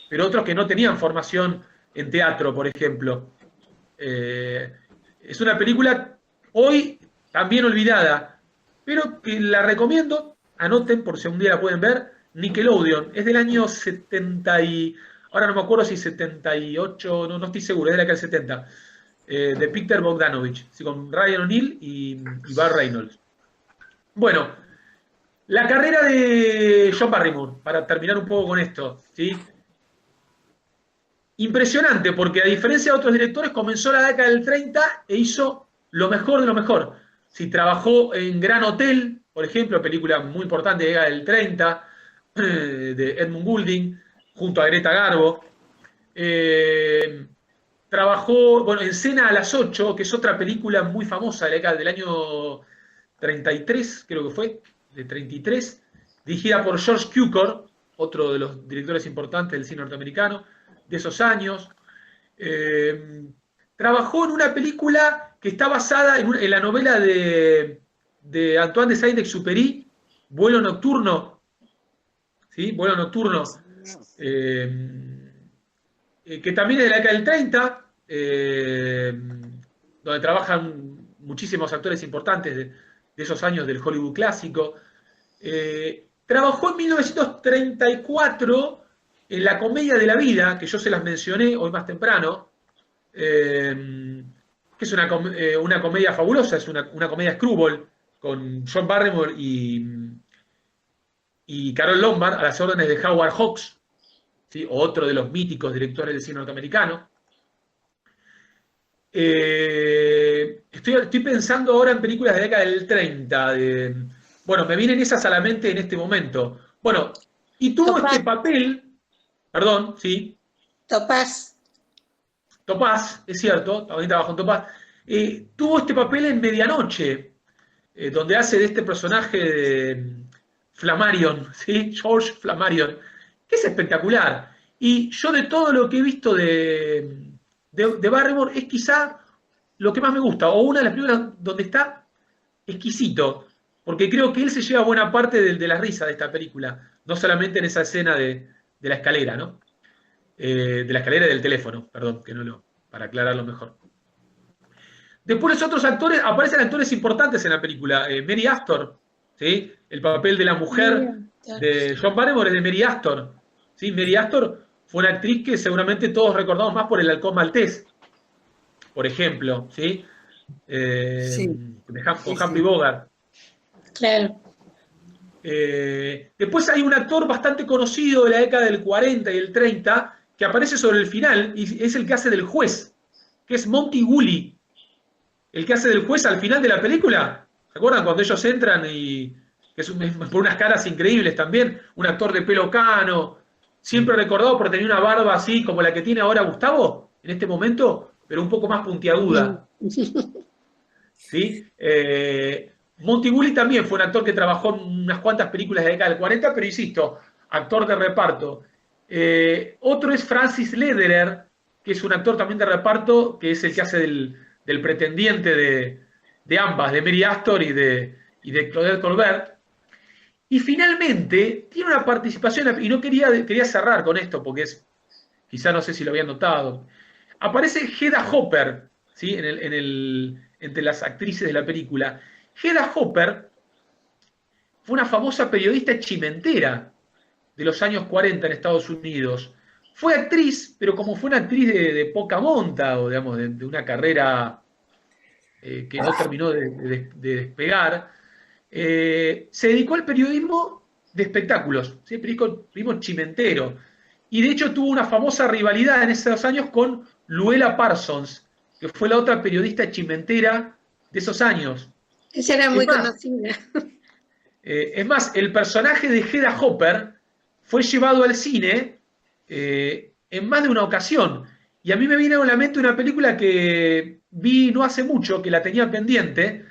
pero otros que no tenían formación en teatro, por ejemplo. Es una película hoy también olvidada, pero que la recomiendo, anoten por si un día la pueden ver, Nickelodeon, es del año 70 ahora no me acuerdo si 78, no estoy seguro, es de la década del 70. De Peter Bogdanovich, ¿sí? Con Ryan O'Neal y Burt Reynolds. Bueno, la carrera de John Barrymore, para terminar un poco con esto, ¿sí? Impresionante, porque a diferencia de otros directores, comenzó la década del 30 e hizo lo mejor de lo mejor. ¿Sí? Trabajó en Gran Hotel, por ejemplo, película muy importante de la década del 30, de Edmund Goulding, junto a Greta Garbo. Trabajó, bueno, en Cena a las 8, que es otra película muy famosa de la década del año 33, creo que fue, de 33, dirigida por George Cukor, otro de los directores importantes del cine norteamericano, de esos años. Trabajó en una película que está basada en la novela de Antoine de Saint-Exupéry, Vuelo Nocturno, ¿sí? Vuelo Nocturno. Que también es de la década del 30, donde trabajan muchísimos actores importantes de esos años del Hollywood clásico. Trabajó en 1934 en La Comedia de la Vida, que yo se las mencioné hoy más temprano, que es una comedia fabulosa, es una comedia screwball, con John Barrymore y Carole Lombard, a las órdenes de Howard Hawks, ¿sí? Otro de los míticos directores del cine norteamericano. Estoy pensando ahora en películas de la década del 30. Bueno, me vienen esas a la mente en este momento. Bueno, y tuvo este papel, perdón, sí. Topaz. Topaz, es cierto, también trabajó en Topaz. Tuvo este papel en Medianoche, donde hace de este personaje de Flammarion, ¿sí? George Flammarion, que es espectacular. Y yo de todo lo que he visto de Barrymore es quizá lo que más me gusta, o una de las películas donde está exquisito, porque creo que él se lleva buena parte de la risa de esta película, no solamente en esa escena de la escalera, ¿no? De la escalera y del teléfono, perdón, para aclararlo mejor. Después los otros actores, aparecen actores importantes en la película. Mary Astor, ¿sí? El papel de la mujer de John Barrymore es de Mary Astor, ¿sí? Mary Astor fue una actriz que seguramente todos recordamos más por El Halcón Maltés, por ejemplo, ¿sí? Con Humphrey Bogart. Claro. Después hay un actor bastante conocido de la década del 40 y el 30 que aparece sobre el final y es el que hace del juez, que es Monty Woolley, el que hace del juez al final de la película. ¿Se acuerdan cuando ellos entran y que es por unas caras increíbles también? Un actor de pelo cano, siempre recordado por tener una barba así como la que tiene ahora Gustavo en este momento, pero un poco más puntiaguda. ¿Sí? Monty Woolley también fue un actor que trabajó en unas cuantas películas de la década del 40, pero insisto, actor de reparto. Otro es Francis Lederer, que es un actor también de reparto, que es el que hace del pretendiente de ambas, de Mary Astor y de Claudette Colbert. Y finalmente tiene una participación, y no quería cerrar con esto, porque quizá no sé si lo habían notado. Aparece Hedda Hopper, ¿sí? Entre las actrices de la película. Hedda Hopper fue una famosa periodista chimentera de los años 40 en Estados Unidos. Fue actriz, pero como fue una actriz de poca monta, o digamos, de una carrera que no terminó de despegar, se dedicó al periodismo de espectáculos, ¿sí? Periodismo chimentero. Y de hecho tuvo una famosa rivalidad en esos años con Luella Parsons, que fue la otra periodista chimentera de esos años. Esa era muy conocida. Es más, el personaje de Hedda Hopper fue llevado al cine en más de una ocasión. Y a mí me viene a la mente una película que vi no hace mucho, que la tenía pendiente,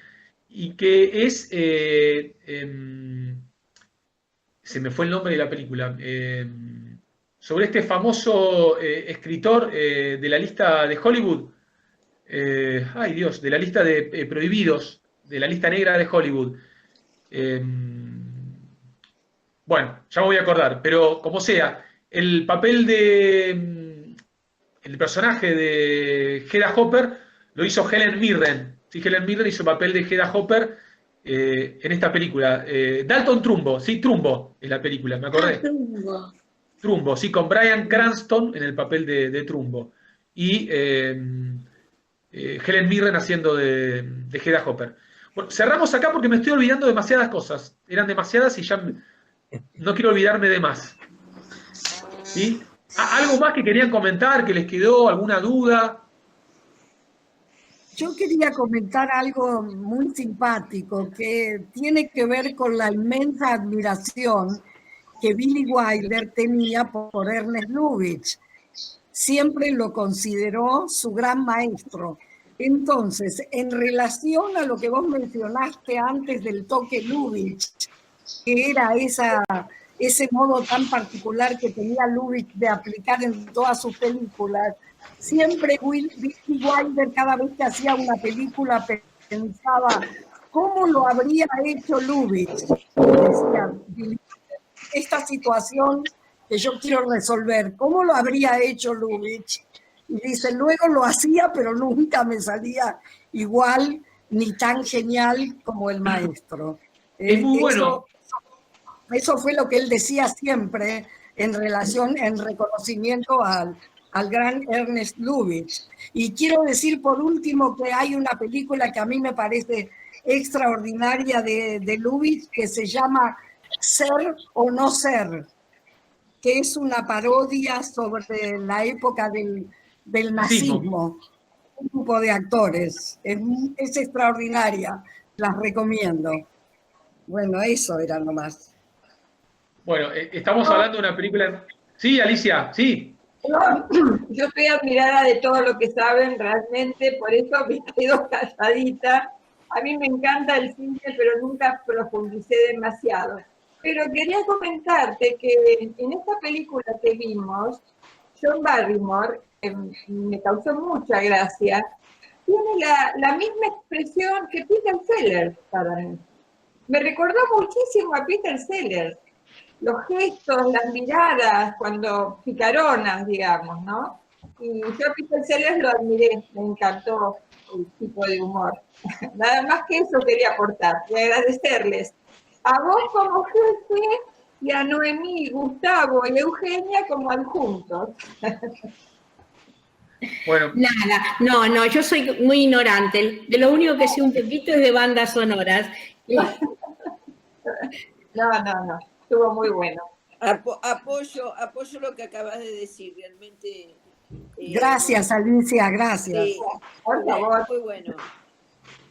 y que es... se me fue el nombre de la película. Sobre este famoso escritor de la lista de Hollywood. Ay Dios, de la lista de prohibidos, de la lista negra de Hollywood. Bueno, ya me voy a acordar, pero como sea, el papel el personaje de Hedda Hopper lo hizo Helen Mirren. ¿Sí? Helen Mirren hizo el papel de Hedda Hopper en esta película. Dalton Trumbo, sí, Trumbo es la película, me acordé. Trumbo, sí, con Bryan Cranston en el papel de Trumbo. Y Helen Mirren haciendo de Hedda Hopper. Bueno, cerramos acá porque me estoy olvidando demasiadas cosas. Eran demasiadas y ya no quiero olvidarme de más. ¿Sí? ¿Algo más que querían comentar, que les quedó, alguna duda? Yo quería comentar algo muy simpático que tiene que ver con la inmensa admiración que Billy Wilder tenía por Ernest Lubitsch. Siempre lo consideró su gran maestro. Entonces, en relación a lo que vos mencionaste antes del toque Lubitsch, que era ese modo tan particular que tenía Lubitsch de aplicar en todas sus películas, siempre Billy Wilder, cada vez que hacía una película, pensaba, ¿cómo lo habría hecho Lubitsch? Decía, esta situación que yo quiero resolver, ¿cómo lo habría hecho Lubitsch? Y dice, luego lo hacía, pero nunca me salía igual ni tan genial como el maestro. Es muy bueno. Eso fue lo que él decía siempre en reconocimiento al gran Ernest Lubitsch. Y quiero decir por último que hay una película que a mí me parece extraordinaria de Lubitsch que se llama Ser o no ser, que es una parodia sobre la época del nazismo. grupo de actores. Es extraordinaria, las recomiendo. Bueno, eso era nomás. Bueno, estamos hablando de una película... Sí, Alicia, sí. Yo estoy admirada de todo lo que saben realmente, por eso me quedo calladita. A mí me encanta el cine, pero nunca profundicé demasiado. Pero quería comentarte que en esta película que vimos, John Barrymore, me causó mucha gracia, tiene la misma expresión que Peter Sellers para mí. Me recordó muchísimo a Peter Sellers. Los gestos, las miradas, cuando picaronas, digamos, ¿no? Y yo a Peter Sellers lo admiré, me encantó el tipo de humor. Nada más que eso quería aportar y agradecerles a vos como jefe y a Noemí, Gustavo y Eugenia como adjuntos. Bueno. Nada, no, yo soy muy ignorante. De lo único que sé un poquito es de bandas sonoras. No, estuvo muy bueno. Apoyo lo que acabas de decir, realmente. Gracias, Alicia, gracias. Sí, por favor.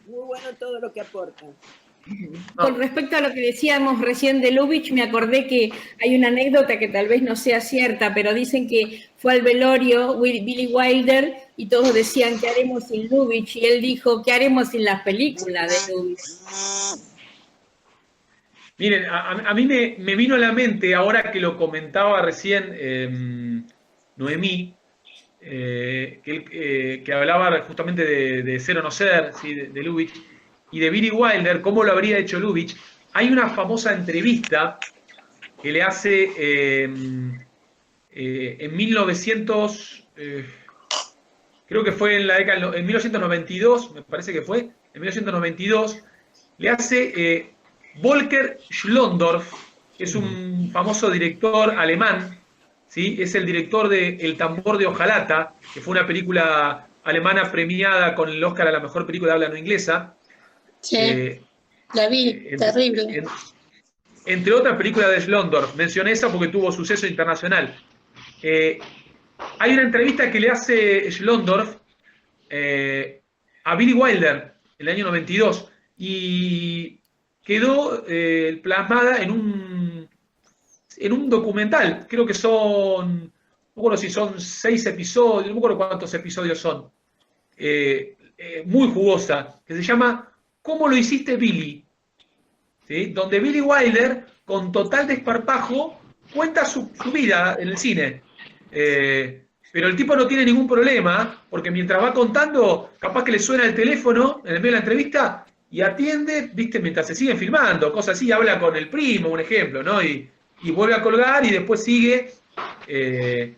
Muy bueno todo lo que aportan. Con respecto a lo que decíamos recién de Lubitsch, me acordé que hay una anécdota que tal vez no sea cierta, pero dicen que fue al velorio Billy Wilder y todos decían, ¿qué haremos sin Lubitsch? Y él dijo, ¿qué haremos sin las películas de Lubitsch? Miren, a mí me vino a la mente, ahora que lo comentaba recién Noemí, que hablaba justamente de Ser o No Ser, ¿sí? de Lubitsch, y de Billy Wilder, cómo lo habría hecho Lubitsch. Hay una famosa entrevista que le hace en 1900, creo que fue en la década, en 1992, me parece que fue, en 1992, le hace Volker Schlondorf, que es un famoso director alemán, ¿sí? Es el director de El tambor de hojalata, que fue una película alemana premiada con el Oscar a la mejor película de habla no inglesa. Sí, la vi, terrible. Entre otras películas de Schlondorf, mencioné esa porque tuvo suceso internacional. Hay una entrevista que le hace Schlondorf a Billy Wilder en el año 92 y quedó plasmada en un documental. Creo que son, no me acuerdo si son 6 episodios, no me acuerdo cuántos episodios son. Muy jugosa, que se llama ¿Cómo lo hiciste, Billy? ¿Sí? Donde Billy Wilder, con total desparpajo, cuenta su vida en el cine. Pero el tipo no tiene ningún problema, porque mientras va contando, capaz que le suena el teléfono en el medio de la entrevista y atiende, viste, mientras se siguen filmando, cosas así, habla con el primo, un ejemplo, ¿no? Y vuelve a colgar y después sigue. Es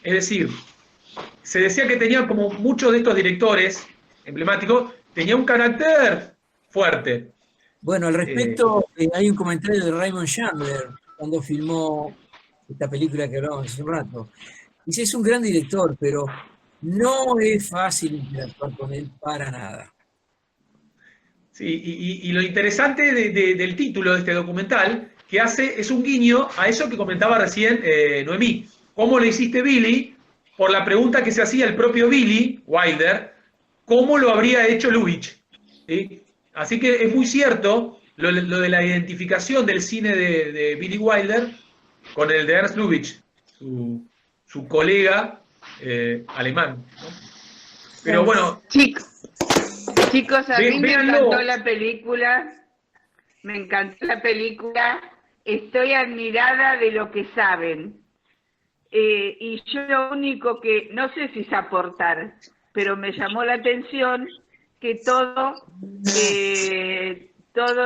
decir, se decía que tenía, como muchos de estos directores emblemáticos, tenía un carácter fuerte. Bueno, al respecto, hay un comentario de Raymond Chandler cuando filmó esta película que hablábamos hace un rato. Dice, es un gran director, pero no es fácil interactuar con él para nada. Sí, y lo interesante del título de este documental que hace es un guiño a eso que comentaba recién Noemí. ¿Cómo lo hiciste, Billy? Por la pregunta que se hacía el propio Billy Wilder, ¿cómo lo habría hecho Lubitsch? ¿Sí? Así que es muy cierto lo de la identificación del cine de Billy Wilder con el de Ernst Lubitsch, su colega alemán, ¿no? Pero bueno... Chicos, a mí me encantó la película, estoy admirada de lo que saben. Y yo lo único que, no sé si es aportar, pero me llamó la atención que todo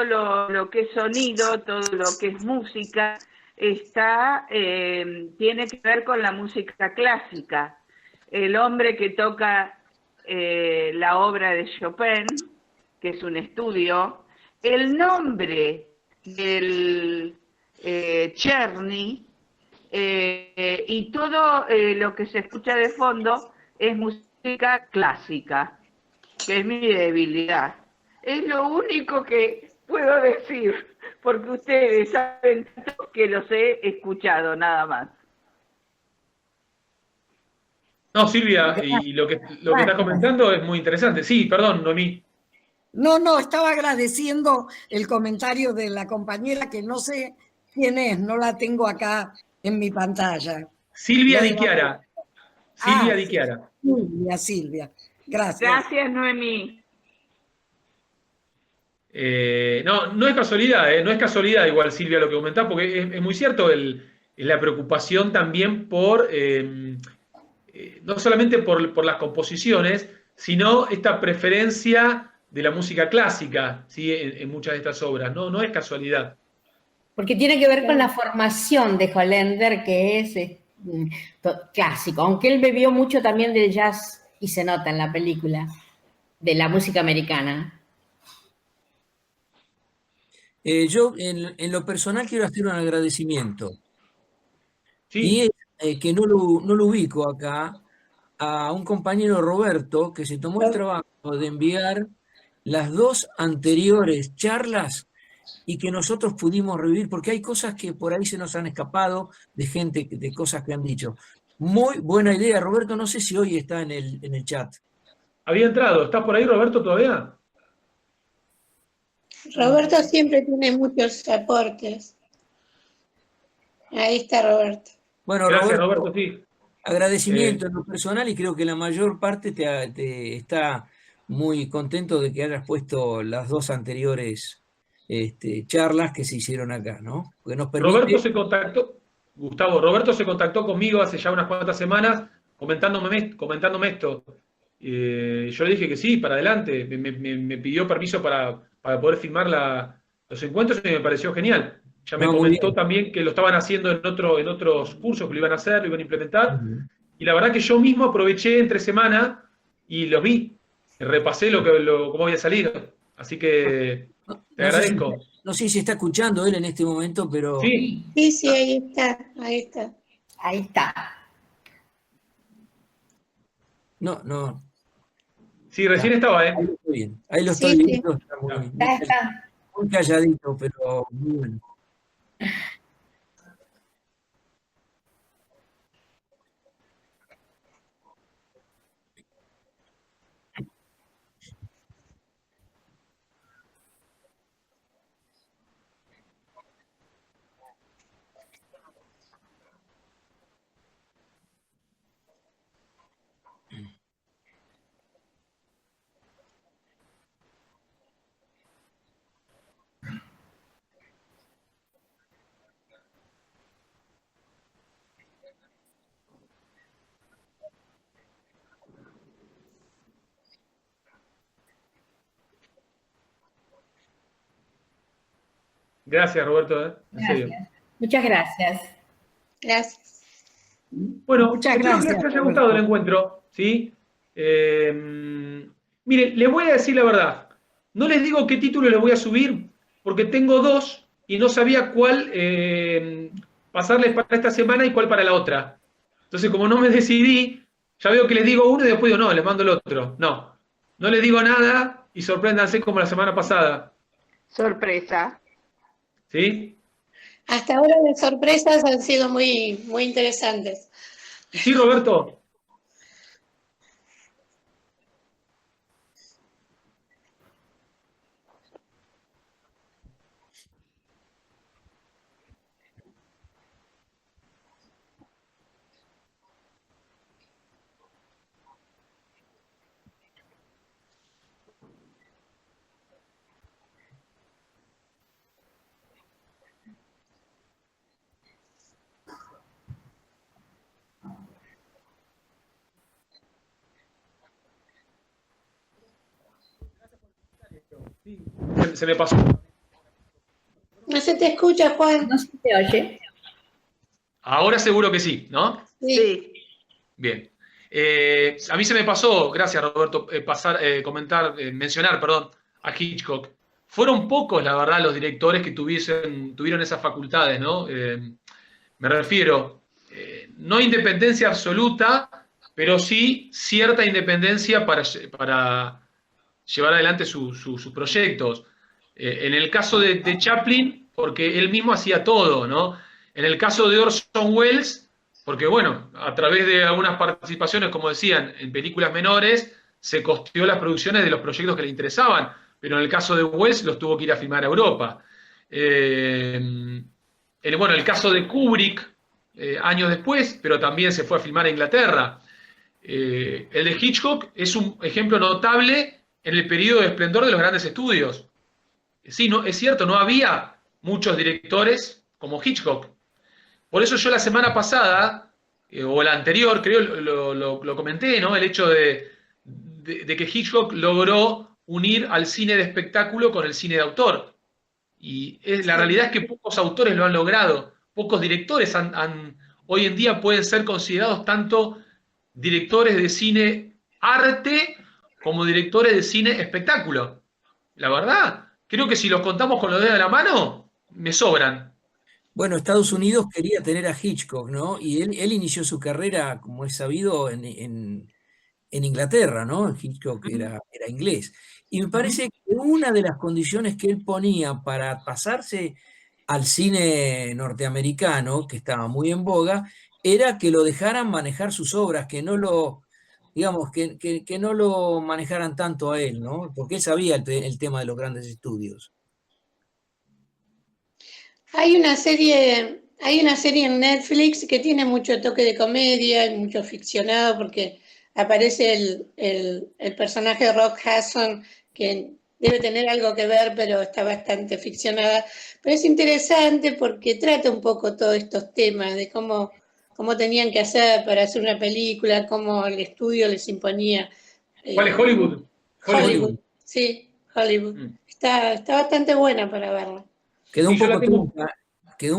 lo que es sonido, todo lo que es música, tiene que ver con la música clásica. El hombre que toca la obra de Chopin, que es un estudio, el nombre del Czerny, y todo lo que se escucha de fondo es música clásica, que es mi debilidad. Es lo único que puedo decir, porque ustedes saben que los he escuchado, nada más. No, Silvia, y lo que estás comentando es muy interesante. Sí, perdón, Noemí. No, estaba agradeciendo el comentario de la compañera que no sé quién es, no la tengo acá en mi pantalla. Silvia Di Chiara. Silvia Di Chiara. Silvia. Gracias. Gracias, Noemí. No es casualidad, no es casualidad igual, Silvia, lo que comentás, porque es muy cierto la preocupación también por, no solamente por las composiciones, sino esta preferencia de la música clásica, ¿sí? En muchas de estas obras, no es casualidad. Porque tiene que ver con la formación de Hollander, que es clásico, aunque él bebió mucho también del jazz, y se nota en la película, de la música americana. Yo, en lo personal, quiero hacer un agradecimiento. Sí. Y que no lo ubico acá, a un compañero Roberto, que se tomó el trabajo de enviar las 2 anteriores charlas y que nosotros pudimos revivir, porque hay cosas que por ahí se nos han escapado de gente, de cosas que han dicho. Muy buena idea, Roberto, no sé si hoy está en el chat. Había entrado, ¿estás por ahí, Roberto, todavía? Roberto siempre tiene muchos aportes. Ahí está Roberto. Bueno, gracias, Roberto, sí. Agradecimiento en lo personal, y creo que la mayor parte te está muy contento de que hayas puesto las 2 anteriores charlas que se hicieron acá, ¿no? Porque nos permite... Roberto se contactó conmigo hace ya unas cuantas semanas comentándome esto. Yo le dije que sí, para adelante. Me pidió permiso para poder filmar los encuentros y me pareció genial. Ya me comentó también que lo estaban haciendo en otros cursos, que lo iban a hacer, lo iban a implementar. Y la verdad que yo mismo aproveché entre semana y los vi. Repasé cómo había salido. Así que te agradezco. No sé si está escuchando él en este momento, pero... Sí, ahí está. Ahí está. No. Sí, recién estaba, Ahí lo estoy viendo. Ahí lo estoy viendo. Está muy calladito, pero muy bueno. Gracias, Roberto. En serio. Muchas gracias. Gracias. Bueno, espero que les haya gustado el encuentro, ¿sí? Mire, les voy a decir la verdad. No les digo qué título les voy a subir, porque tengo 2 y no sabía cuál pasarles para esta semana y cuál para la otra. Entonces, como no me decidí, ya veo que les digo uno y después digo, no, les mando el otro. No les digo nada y sorpréndanse como la semana pasada. Sorpresa. ¿Sí? Hasta ahora las sorpresas han sido muy, muy interesantes. Sí, Roberto. Se me pasó. No se te escucha, Juan. No se te oye. Ahora seguro que sí, ¿no? Sí. Bien. A mí se me pasó, gracias Roberto, mencionar a Hitchcock. Fueron pocos, la verdad, los directores que tuvieron esas facultades, ¿no? Me refiero, no independencia absoluta, pero sí cierta independencia para llevar adelante sus proyectos. En el caso de Chaplin, porque él mismo hacía todo, ¿no? En el caso de Orson Welles, porque bueno, a través de algunas participaciones, como decían, en películas menores, se costeó las producciones de los proyectos que le interesaban, pero en el caso de Welles los tuvo que ir a filmar a Europa. Bueno, el caso de Kubrick, años después, pero también se fue a filmar a Inglaterra. El de Hitchcock es un ejemplo notable en el periodo de esplendor de los grandes estudios. Sí, no, es cierto, no había muchos directores como Hitchcock. Por eso yo la semana pasada, o la anterior, creo, lo comenté, ¿no? El hecho de que Hitchcock logró unir al cine de espectáculo con el cine de autor. Y la realidad es que pocos autores lo han logrado, pocos directores hoy en día pueden ser considerados tanto directores de cine arte como directores de cine espectáculo. La verdad, creo que si los contamos con los dedos de la mano, me sobran. Bueno, Estados Unidos quería tener a Hitchcock, ¿no? Y él inició su carrera, como es sabido, en Inglaterra, ¿no? Hitchcock era inglés. Y me parece que una de las condiciones que él ponía para pasarse al cine norteamericano, que estaba muy en boga, era que lo dejaran manejar sus obras, que no lo, digamos, que no lo manejaran tanto a él, ¿no? Porque él sabía el tema de los grandes estudios. Hay una serie en Netflix que tiene mucho toque de comedia y mucho ficcionado, porque aparece el personaje de Rock Hudson, que debe tener algo que ver, pero está bastante ficcionada. Pero es interesante porque trata un poco todos estos temas de cómo tenían que hacer para hacer una película, cómo el estudio les imponía. ¿Cuál es Hollywood? Hollywood, sí, Hollywood. Está bastante buena para verla. Quedó un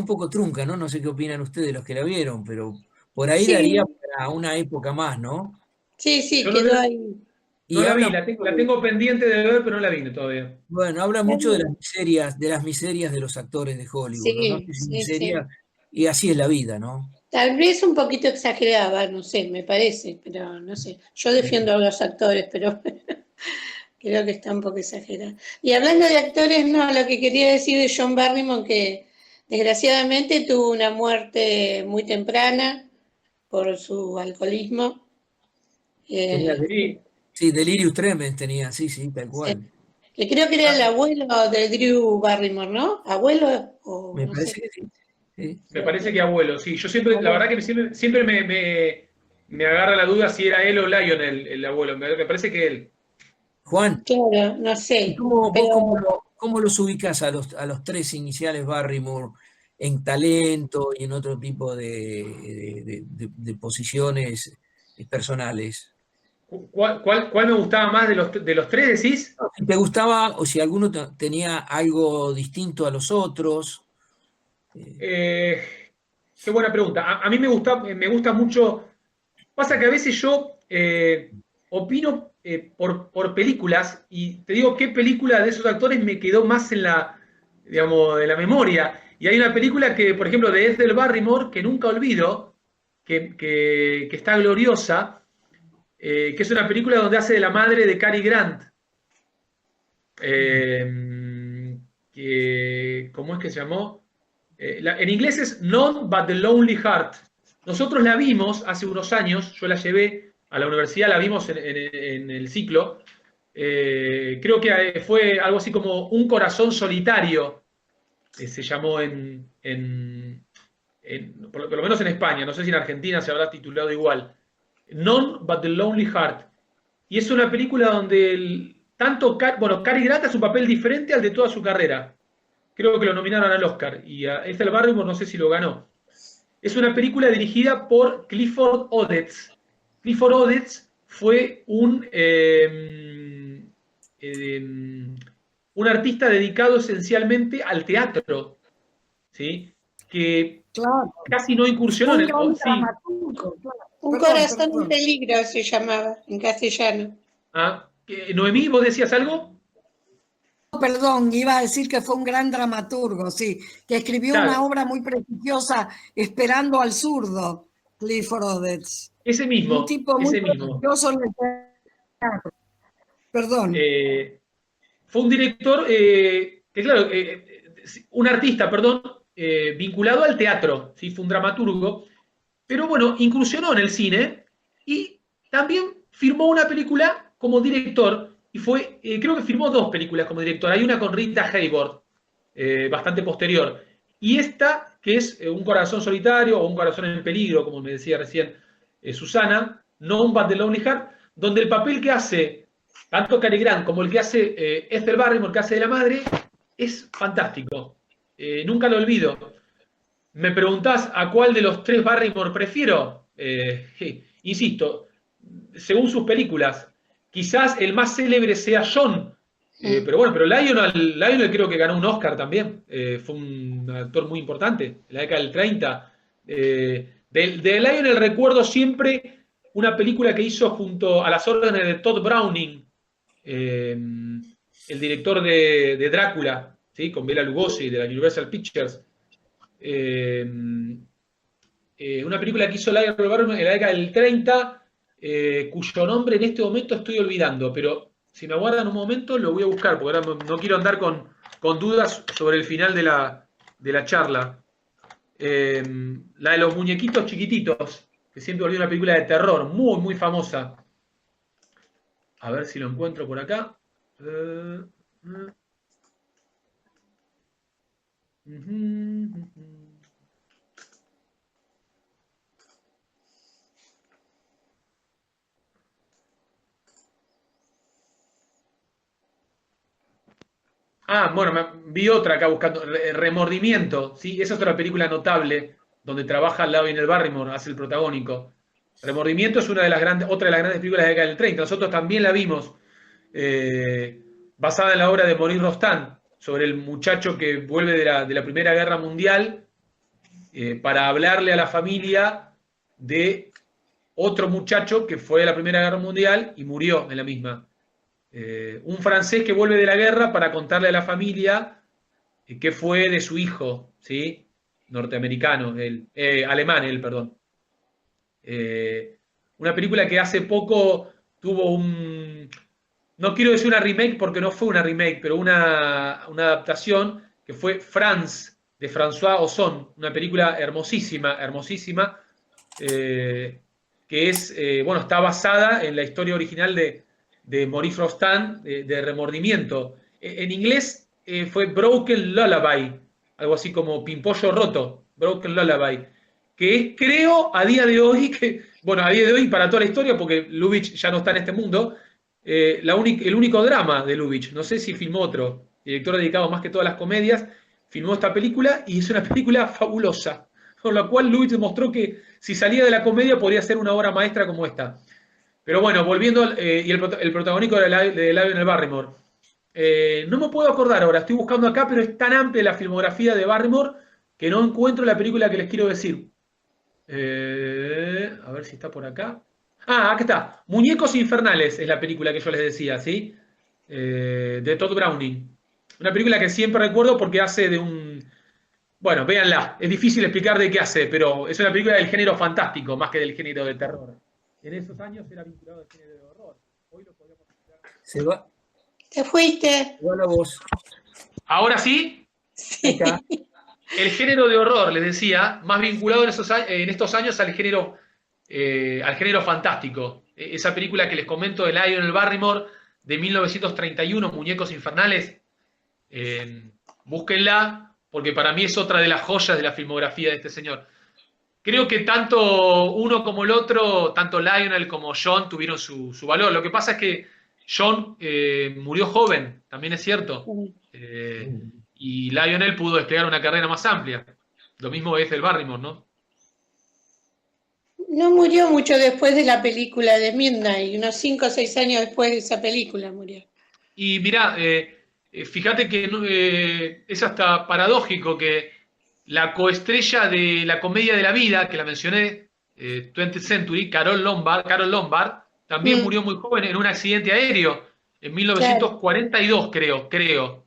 poco trunca, ¿no? No sé qué opinan ustedes los que la vieron, pero por ahí Sí. daría para una época más, ¿no? Sí, Yo quedó ahí. No la vi, la tengo pendiente de ver, pero no la vi todavía. Bueno, habla mucho de las miserias de los actores de Hollywood, Sí, ¿no? Es sí, miseria, y así es la vida, ¿no? Tal vez un poquito exagerada, no sé, me parece, pero no sé. Yo defiendo a los actores, pero creo que está un poco exagerada. Y hablando de actores, no, lo que quería decir de John Barrymore, que desgraciadamente tuvo una muerte muy temprana por su alcoholismo. Sí, delirium tremens tenía, sí, tal cual. Que creo que era el abuelo de Drew Barrymore, ¿no? ¿Abuelo? O, Me no parece sé. que sí. Me parece que abuelo, sí. Yo siempre, la verdad que siempre me agarra la duda si era él o Lionel el abuelo. Me parece que él. Juan, claro, no sé. ¿Cómo los ubicás a los tres iniciales Barrymore en talento y en otro tipo de posiciones personales? ¿Cuál me gustaba más de los tres, decís? Si te gustaba o si alguno tenía algo distinto a los otros. Qué buena pregunta. A mí me gusta mucho. Pasa que a veces yo opino por películas y te digo qué película de esos actores me quedó más en la memoria. Y hay una película que, por ejemplo, de Ethel Barrymore, que nunca olvido, que está gloriosa, que es una película donde hace de la madre de Cary Grant. ¿Cómo es que se llamó? En inglés es None But the Lonely Heart. Nosotros la vimos hace unos años, yo la llevé a la universidad, la vimos en el ciclo. Creo que fue algo así como Un corazón solitario, se llamó por lo menos en España, no sé si en Argentina se habrá titulado igual. None But the Lonely Heart. Y es una película donde Cary Grant hace un papel diferente al de toda su carrera. Creo que lo nominaron al Oscar. Y a Ethel Barrymore no sé si lo ganó. Es una película dirigida por Clifford Odets. Clifford Odets fue un artista dedicado esencialmente al teatro, ¿sí? Que casi no incursionó en el... Un corazón en peligro se llamaba en castellano. Noemí, ¿vos decías algo? Perdón, iba a decir que fue un gran dramaturgo, sí, que escribió una obra muy prestigiosa, Esperando al zurdo, Clifford Odets. Ese mismo. Un tipo muy prestigioso en el teatro. Perdón. Fue un director, un artista, vinculado al teatro, ¿sí? Fue un dramaturgo, pero bueno, incursionó en el cine y también firmó una película como director, y fue, creo que firmó 2 películas como director. Hay una con Rita Hayworth, bastante posterior, y esta, que es Un corazón solitario o Un corazón en peligro, como me decía recién Susana, No un But the Lonely Heart, donde el papel que hace tanto Cary Grant como el que hace Ethel Barrymore, que hace de la madre, es fantástico. Nunca lo olvido. Me preguntás a cuál de los 3 Barrymore prefiero. Insisto, según sus películas, quizás el más célebre sea John, pero bueno, pero Lionel creo que ganó un Oscar también. Fue un actor muy importante en la década del 30. De Lionel recuerdo siempre una película que hizo junto a las órdenes de Todd Browning, el director de Drácula, ¿sí? Con Bela Lugosi de la Universal Pictures. Una película que hizo Lionel Barrymore en la década del 30, cuyo nombre en este momento estoy olvidando, pero si me aguardan un momento lo voy a buscar, porque ahora no quiero andar con dudas sobre el final de la charla. La de los muñequitos chiquititos, que siempre volvió una película de terror, muy, muy famosa. A ver si lo encuentro por acá. Bueno, vi otra acá buscando, Remordimiento, ¿sí? Esa es otra película notable, donde trabaja Lionel Barrymore, hace el protagónico. Remordimiento es otra de las grandes películas de la década del 30, nosotros también la vimos, basada en la obra de Maurice Rostand, sobre el muchacho que vuelve de la Primera Guerra Mundial para hablarle a la familia de otro muchacho que fue a la Primera Guerra Mundial y murió en la misma. Un francés que vuelve de la guerra para contarle a la familia qué fue de su hijo, ¿sí? Norteamericano, alemán, perdón. Una película que hace poco tuvo no quiero decir una remake porque no fue una remake, pero una adaptación que fue France, de François Ozon, una película hermosísima, hermosísima, que es, está basada en la historia original de Maurice Rostand, de Remordimiento. En inglés fue Broken Lullaby, algo así como Pimpollo Roto, Broken Lullaby, que es, creo, a día de hoy, para toda la historia, porque Lubitsch ya no está en este mundo, el único drama de Lubitsch. No sé si filmó otro, director dedicado más que todas las comedias, filmó esta película y es una película fabulosa, con la cual Lubitsch demostró que si salía de la comedia podía ser una obra maestra como esta. Pero bueno, volviendo, y el protagónico de Lionel Barrymore. No me puedo acordar ahora, estoy buscando acá, pero es tan amplia la filmografía de Barrymore que no encuentro la película que les quiero decir. A ver si está por acá. Acá está. Muñecos Infernales es la película que yo les decía, ¿sí? De Todd Browning. Una película que siempre recuerdo porque hace de un... Bueno, véanla. Es difícil explicar de qué hace, pero es una película del género fantástico, más que del género de terror. En esos años era vinculado al género de horror. Hoy lo podemos considerar... Se va. Te fuiste. Se va la voz. ¿Ahora sí? Sí. El género de horror, les decía, más vinculado en estos años al género fantástico. Esa película que les comento de Lionel Barrymore de 1931, Muñecos Infernales, búsquenla, porque para mí es otra de las joyas de la filmografía de este señor. Creo que tanto uno como el otro, tanto Lionel como John, tuvieron su valor. Lo que pasa es que John murió joven, también es cierto. Y Lionel pudo desplegar una carrera más amplia. Lo mismo es el Barrymore, ¿no? No murió mucho después de la película de Midnight, unos 5 o 6 años después de esa película murió. Y mirá, fíjate que es hasta paradójico que la coestrella de la comedia de la vida, que la mencioné, 20th Century, Carol Lombard, también murió muy joven en un accidente aéreo, en 1942, creo.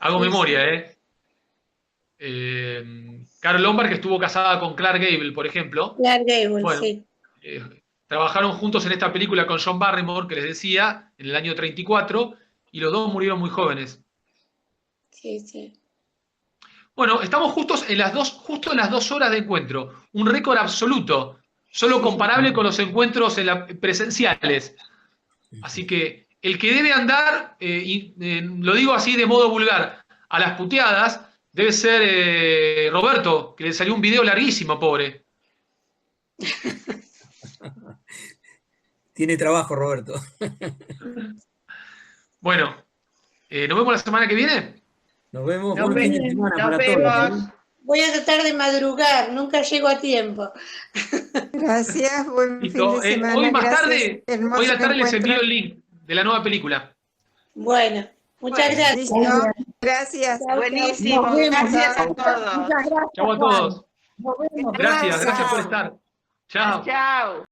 Hago memoria, Carol Lombard, que estuvo casada con Clark Gable, por ejemplo. Clark Gable, sí. Trabajaron juntos en esta película con John Barrymore, que les decía, en el año 34, y los dos murieron muy jóvenes. Sí, sí. Bueno, estamos justo en las 2 horas de encuentro. Un récord absoluto. Solo comparable con los encuentros presenciales. Así que el que debe andar, lo digo así de modo vulgar, a las puteadas, debe ser Roberto, que le salió un video larguísimo, pobre. Tiene trabajo, Roberto. Bueno, ¿nos vemos la semana que viene? Nos vemos. Buen fin de semana para todos. Voy a tratar de madrugar, nunca llego a tiempo. Gracias, buen fin de semana. Hoy más gracias, tarde, hermoso hoy a la tarde les encuentro. envío el link de la nueva película. Bueno, muchas gracias. Listo. Gracias. Buenísimo, Nos vemos. gracias a Muchas todos. gracias, Chau a Juan. todos. Nos vemos. Gracias por estar. Chao. Chao.